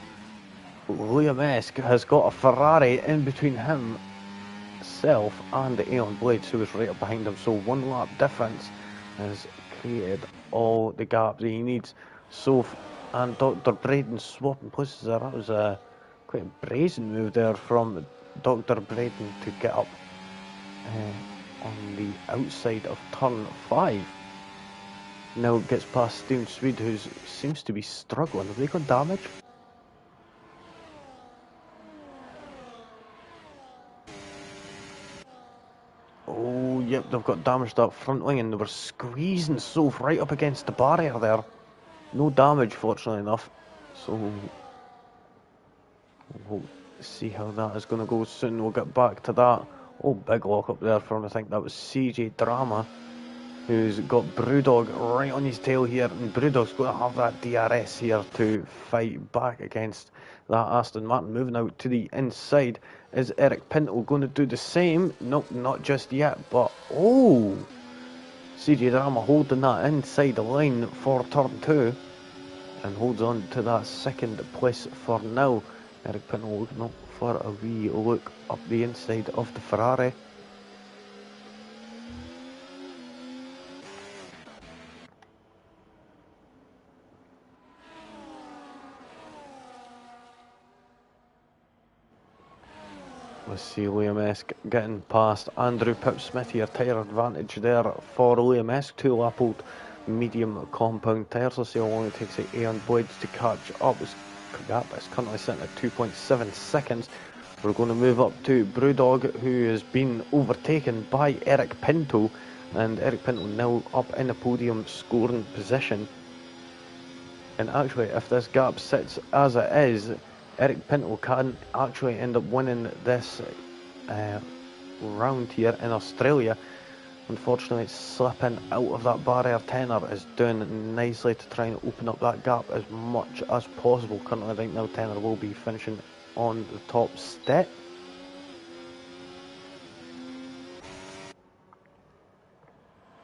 Liam Esk has got a Ferrari in between himself and the Aeon Blades, who is right up behind him. So 1 lap difference has created all the gap that he needs. Soph and Dr. Braden swapping places there. That was a quite a brazen move there from Dr. Braden to get up on the outside of turn 5. Now gets past Steven Swede, who seems to be struggling. Have they got damage? Oh, yep, they've got damage to that front wing, and they were squeezing Soph right up against the barrier there. No damage, fortunately enough. So we'll see how that is going to go soon. We'll get back to that. Oh, big lock up there from, I think that was CJ Drama, who's got Brewdog right on his tail here, and Brewdog's going to have that DRS here to fight back against that Aston Martin. Moving out to the inside is Eric Pinto, going to do the same. Nope, not just yet, but oh, CJ Drama holding that inside the line for turn 2 and holds on to that 2nd place for now. Eric Pinto looking up for a wee look up the inside of the Ferrari. Let's see Liam Esk getting past Andrew Pipsmith here. Tyre advantage there for Liam Esk. 2 lap old medium compound tyres. Let's see how long it takes the Aeon Blades to catch up. It's currently sitting at 2.7 seconds. We're going to move up to Brewdog, who has been overtaken by Eric Pinto, and Eric Pinto now up in the podium scoring position. And actually, if this gap sits as it is, Eric Pinto can actually end up winning this round here in Australia. Unfortunately, slipping out of that barrier. Tenor is doing nicely to try and open up that gap as much as possible. Currently right now Tenor will be finishing on the top step.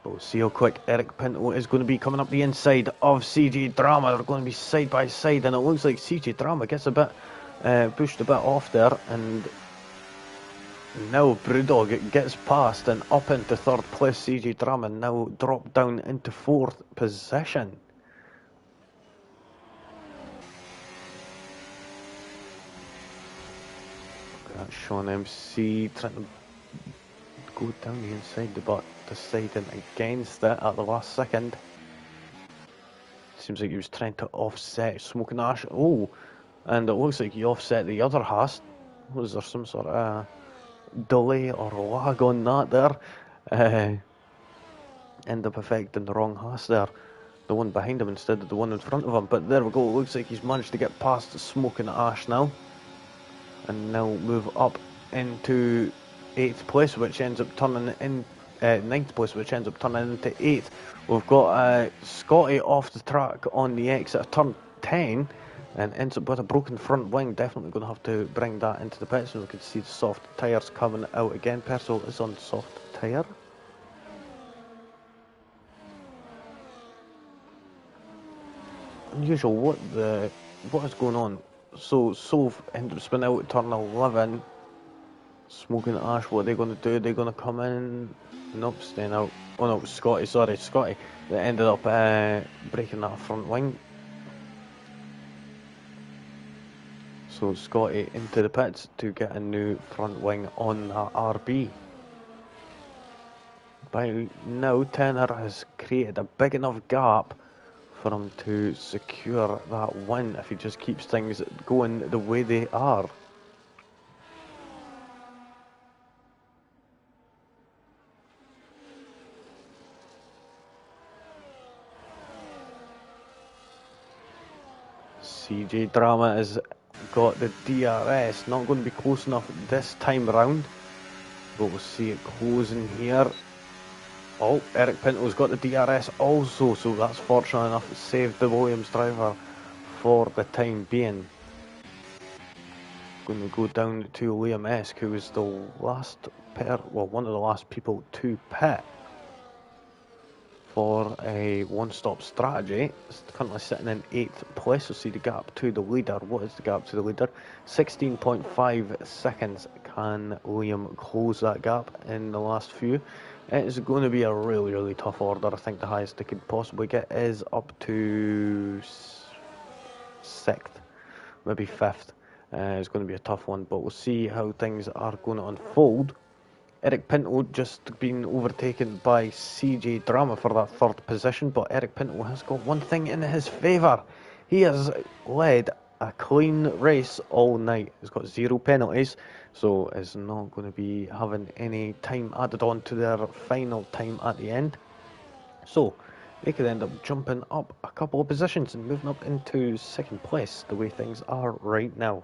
But we'll see how quick Eric Pinto is going to be coming up the inside of CJ Drama. They're going to be side by side, and it looks like CJ Drama gets a bit pushed a bit off there, and now Brewdog gets past and up into 3rd place. CJ Drama now dropped down into 4th position. That's Sean MC trying to go down the inside, but deciding against it at the last second. Seems like he was trying to offset Smoking Ash. Oh, and it looks like he offset the other Haas. Was there some sort of delay or lag on that there? End up affecting the wrong Haas there. The one behind him instead of the one in front of him. But there we go. It looks like he's managed to get past the Smoking Ash now. And now move up into 8th place, which ends up turning in 9th place, which ends up turning into 8th. We've got Scotty off the track on the exit of turn 10 and ends up with a broken front wing. Definitely going to have to bring that into the pits. And we can see the soft tyres coming out again. Perso is on soft tyre. Unusual. What is going on? So Soph ended up spinning out at turn 11. Smoking Ash, what are they going to do? Are they going to come in? Nope, staying out. Oh no, it was Scotty, sorry, Scotty. That ended up breaking that front wing. So Scotty into the pits to get a new front wing on that RB. By now, Tanner has created a big enough gap for him to secure that win if he just keeps things going the way they are. CJ Drama has got the DRS, not going to be close enough this time round, but we'll see it closing here. Oh, Eric Pinto's got the DRS also, so that's fortunate enough to save the Williams driver for the time being. Going to go down to Liam Esk, who was the last one of the last people to pit for a one-stop strategy. It's currently sitting in 8th place, so see the gap to the leader. What is the gap to the leader? 16.5 seconds. Can Liam close that gap in the last few? It is going to be a really, really tough order. I think the highest they could possibly get is up to 6th, maybe 5th. It's going to be a tough one, but we'll see how things are going to unfold. Eric Pinto just been overtaken by CJ Drama for that 3rd position, but Eric Pinto has got one thing in his favour. He has led a clean race all night. He's got 0 penalties, so is not going to be having any time added on to their final time at the end. So they could end up jumping up a couple of positions and moving up into 2nd place, the way things are right now.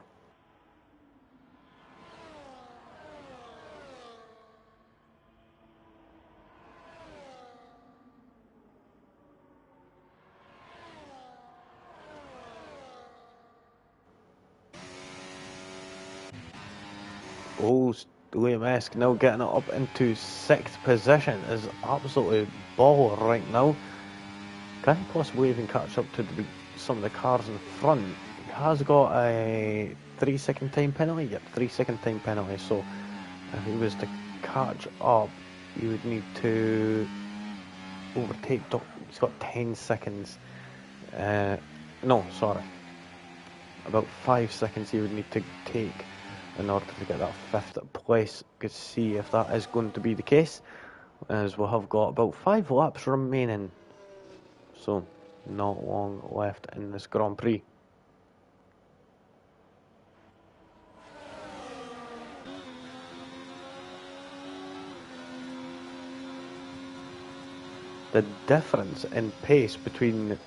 Oh, Liam Esk now getting it up into 6th position is absolutely baller right now. Can he possibly even catch up to some of the cars in front? He has got a 3-second time penalty. Yep, 3-second time penalty. So if he was to catch up, he would need to overtake. He's got 10 seconds. No, sorry. About 5 seconds he would need to take in order to get that 5th place. We could see if that is going to be the case, as we'll have got about 5 laps remaining. So, not long left in this Grand Prix. The difference in pace between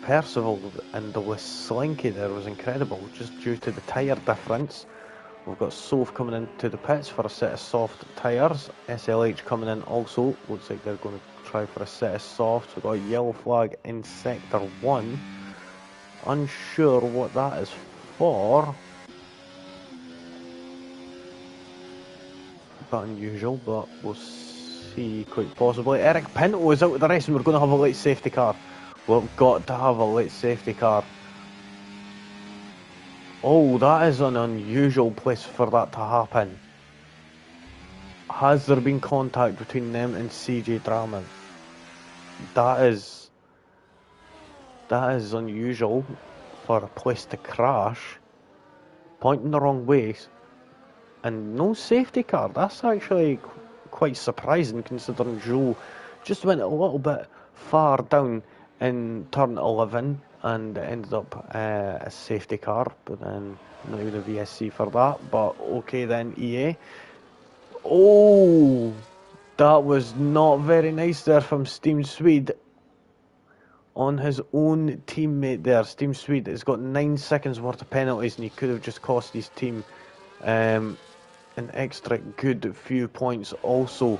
Percival and the Slinky there was incredible, just due to the tyre difference. We've got Soph coming into the pits for a set of soft tyres. SLH coming in also. Looks like they're going to try for a set of softs. We've got a yellow flag in sector 1. Unsure what that is for. Bit unusual, but we'll see quite possibly. Eric Pinto is out of the race and we're going to have a late safety car. We've got to have a late safety car. Oh, that is an unusual place for that to happen. Has there been contact between them and CJ Drama? That is unusual for a place to crash, pointing the wrong way, and no safety car. That's actually quite surprising, considering Joe just went a little bit far down in turn 11 and it ended up a safety car, but then not even a VSC for that. But okay then, EA. Oh, that was not very nice there from Steam Swede on his own teammate there. Steam Swede has got 9 seconds worth of penalties and he could have just cost his team an extra good few points also.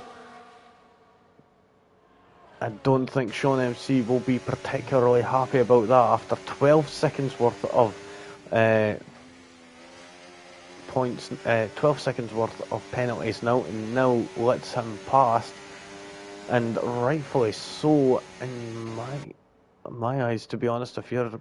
I don't think Sean MC will be particularly happy about that after 12 seconds worth of points, 12 seconds worth of penalties now, and now lets him pass, and rightfully so in my eyes, to be honest. If you're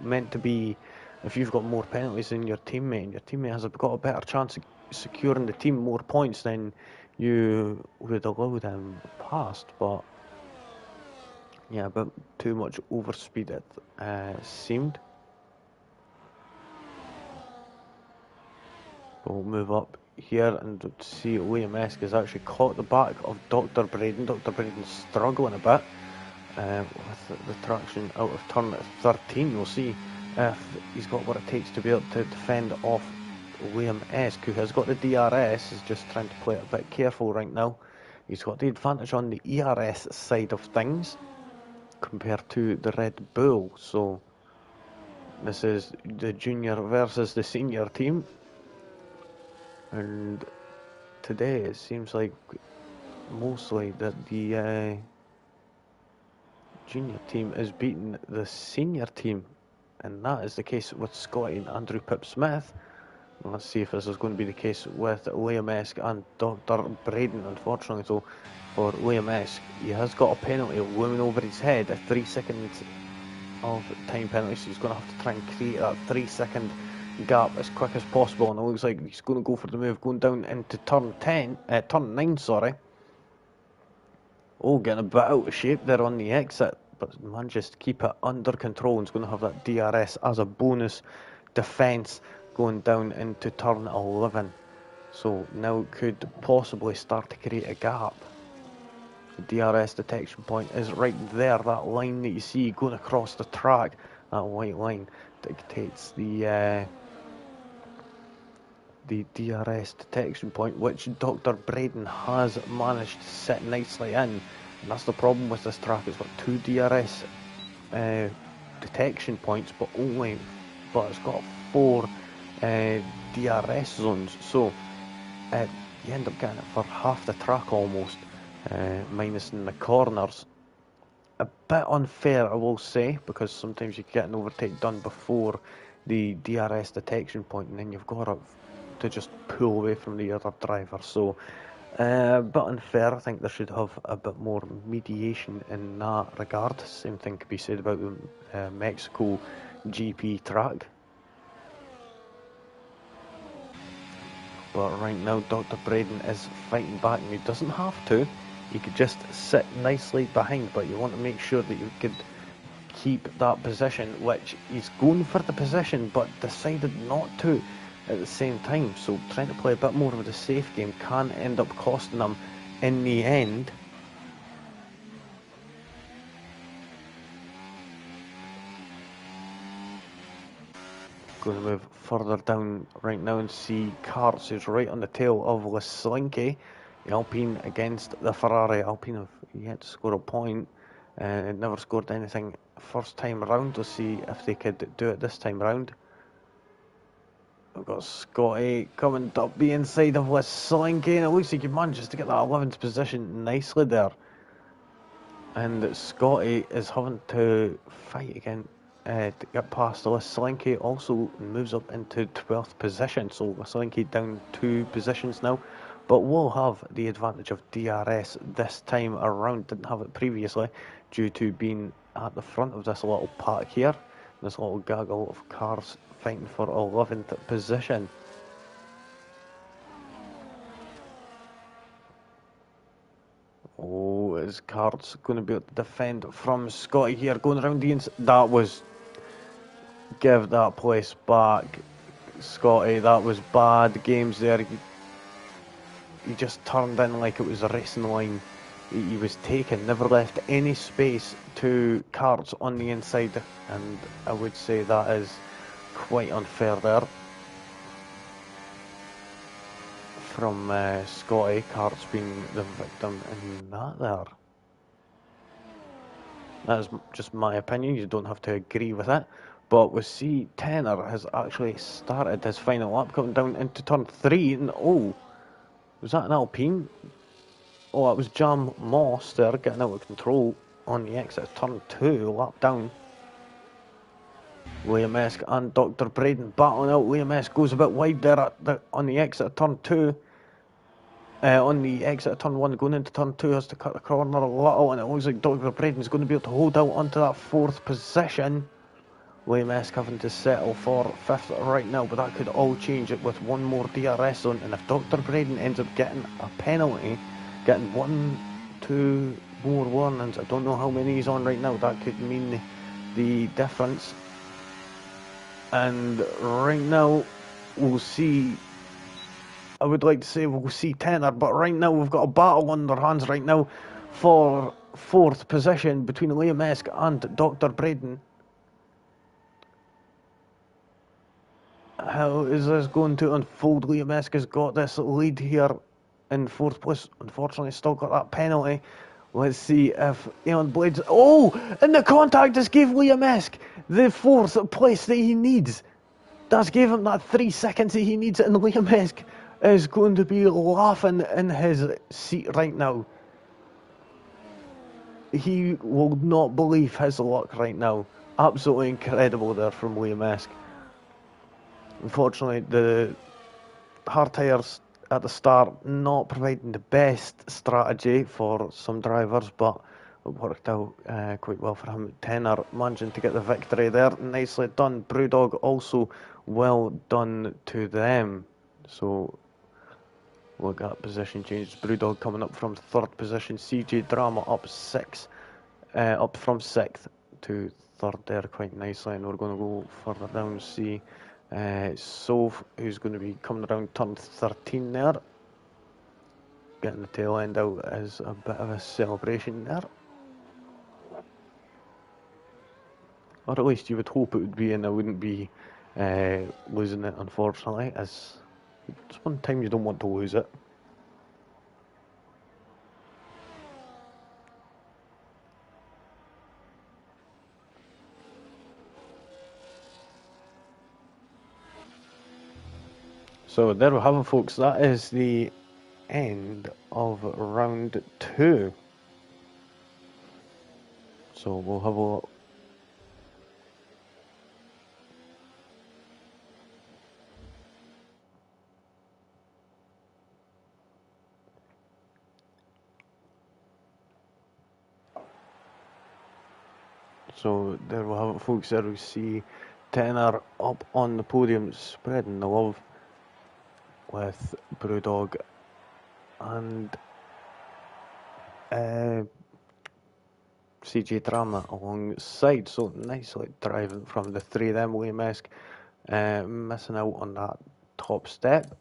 meant to be, if you've got more penalties than your teammate, and your teammate has got a better chance of securing the team more points, then you would allow them past. But yeah, a bit too much overspeed it seemed. We'll move up here and see Liam Esk has actually caught the back of Dr. Braden. Dr. Braden's struggling a bit with the traction out of turn 13. We'll see if he's got what it takes to be able to defend off Liam Esk, who has got the DRS, is just trying to play it a bit careful right now. He's got the advantage on the ERS side of things compared to the Red Bull. So this is the junior versus the senior team. And today it seems like mostly that the junior team is beating the senior team, and that is the case with Scotty and Andrew Pip Smith. Let's see if this is going to be the case with Liam Esk and Dr. Braden. Unfortunately, so for Liam Esk, he has got a penalty looming over his head, a 3 seconds of time penalty, so he's going to have to try and create that 3 second gap as quick as possible, and it looks like he's going to go for the move, going down into turn 9, sorry. Oh, getting a bit out of shape there on the exit, but manages to keep it under control, and he's going to have that DRS as a bonus defence going down into turn 11. So now could possibly start to create a gap. The DRS detection point is right there, that line that you see going across the track, that white line dictates the DRS detection point, which Dr. Braden has managed to set nicely in. And that's the problem with this track. It's got 2 DRS detection points, but it's got 4 DRS zones. So you end up getting it for half the track almost, minus in the corners. A bit unfair, I will say, because sometimes you get an overtake done before the DRS detection point, and then you've got to just pull away from the other driver. So but unfair. I think there should have a bit more mediation in that regard. Same thing could be said about the Mexico GP track. But right now Dr. Braden is fighting back, and he doesn't have to. He could just sit nicely behind, but you want to make sure that you could keep that position, which he's going for the position but decided not to at the same time. So trying to play a bit more of the safe game can end up costing him in the end. Going to move further down right now and see Karts, who's right on the tail of Leslinki. The Alpine against the Ferrari. Alpine have yet to score a point. Never scored anything first time round. Let's see if they could do it this time round. We've got Scotty coming up the inside of Leslinki, and it looks like he manages to get that 11th position nicely there. And Scotty is having to fight again to get past Leslinki. Also moves up into 12th position, so Leslinki down 2 positions now, but will have the advantage of DRS this time around. Didn't have it previously due to being at the front of this little pack here, this little gaggle of cars fighting for 11th position. Oh, his Kart's going to be able to defend from Scotty here, going around the inside. That was... Give that place back, Scotty. That was bad games there. He just turned in like it was a racing line. he was taken, never left any space to carts on the inside, and I would say that is quite unfair there from Scotty. Carts being the victim in that there. That is just my opinion, you don't have to agree with it. But we see Tenor has actually started his final lap, coming down into turn 3, and oh, was that an Alpine? Oh, that was Jam Moss there, getting out of control on the exit of turn 2, lap down. Liam Esk and Dr. Braden battling out. Liam Esk goes a bit wide there on the exit of turn 2. On the exit of turn 1, going into turn 2, has to cut the corner a little, and it looks like Dr. Braden's going to be able to hold out onto that 4th position. Liam Esk having to settle for 5th right now, but that could all change it with one more DRS on, and if Dr. Braden ends up getting a penalty, getting 1, 2 more warnings, I don't know how many he's on right now, that could mean the difference. And right now, we'll see, I would like to say we'll see Tenor, but right now we've got a battle on their hands right now for 4th position between Liam Esk and Dr. Braden. How is this going to unfold? Liam Esk has got this lead here in 4th place. Unfortunately, still got that penalty. Let's see if Alan Blades... Oh! And the contact just gave Liam Esk the 4th place that he needs. That's gave him that 3 seconds that he needs, and Liam Esk is going to be laughing in his seat right now. He will not believe his luck right now. Absolutely incredible there from Liam Esk. Unfortunately, the hard tyres at the start not providing the best strategy for some drivers, but it worked out quite well for him. Tenor managing to get the victory there. Nicely done. Brewdog also well done to them. So look at position changes. Brewdog coming up from 3rd position. CJ Drama up from 6th to 3rd there quite nicely, and we're going to go further down and see Soph, who's going to be coming around turn 13 there. Getting the tail end out as a bit of a celebration there. Or at least you would hope it would be, and I wouldn't be losing it, unfortunately, as it's one time you don't want to lose it. So there we have it, folks. That is the end of round 2. So we'll have a look. So there we have it, folks. There we see Tenor up on the podium, spreading the love with Brewdog and CJ Drama alongside. So nicely driving from the 3 of them. Liam Esk missing out on that top step,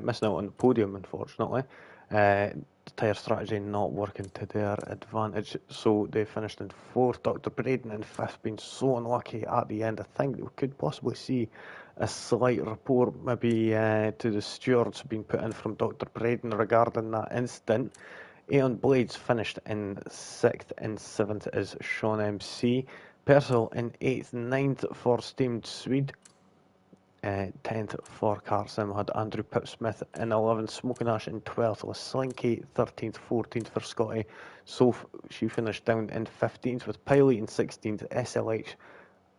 missing out on the podium, unfortunately. The tyre strategy not working to their advantage, so they finished in 4th. Dr. Braden in 5th, being so unlucky at the end. I think we could possibly see a slight report maybe to the stewards being put in from Dr. Braden regarding that incident. Aeon Blades finished in 6th, and 7th is Sean MC. Purcell in 8th, 9th for Steamed Swede. 10th for Carsim had Andrew Pipsmith in 11th, Smoking Ash in 12th, Slinky 13th, 14th for Scotty. Soph, she finished down in 15th with Piley in 16th, SLH.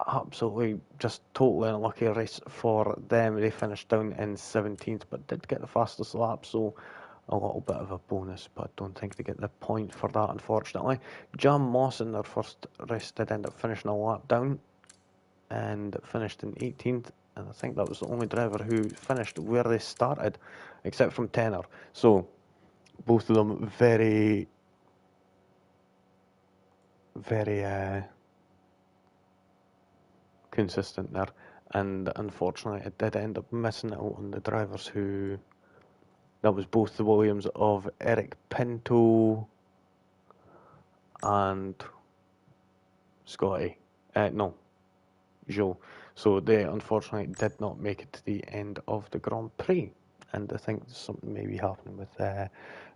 Absolutely just totally unlucky race for them. They finished down in 17th, but did get the fastest lap, so a little bit of a bonus, but I don't think they get the point for that, unfortunately. Jam Moss in their first race did end up finishing a lap down and finished in 18th, and I think that was the only driver who finished where they started, except from Tenor. So both of them very consistent there, and unfortunately it did end up missing out on the drivers who... That was both the Williams of Eric Pinto and Scotty. No, Joe. So they unfortunately did not make it to the end of the Grand Prix. And I think something may be happening with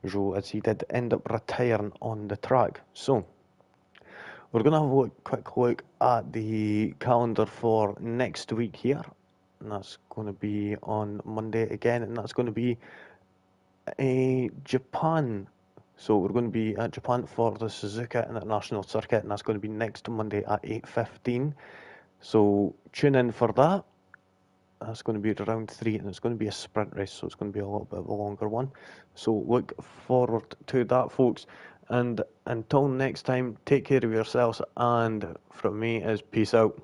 Joe as he did end up retiring on the track. So we're going to have a quick look at the calendar for next week here. And that's going to be on Monday again. And that's going to be Japan. So we're going to be at Japan for the Suzuka International Circuit. And that's going to be next Monday at 8:15. So tune in for that. That's going to be round 3, and it's going to be a sprint race, so it's going to be a little bit of a longer one. So look forward to that, folks. And until next time, take care of yourselves, and from me is peace out.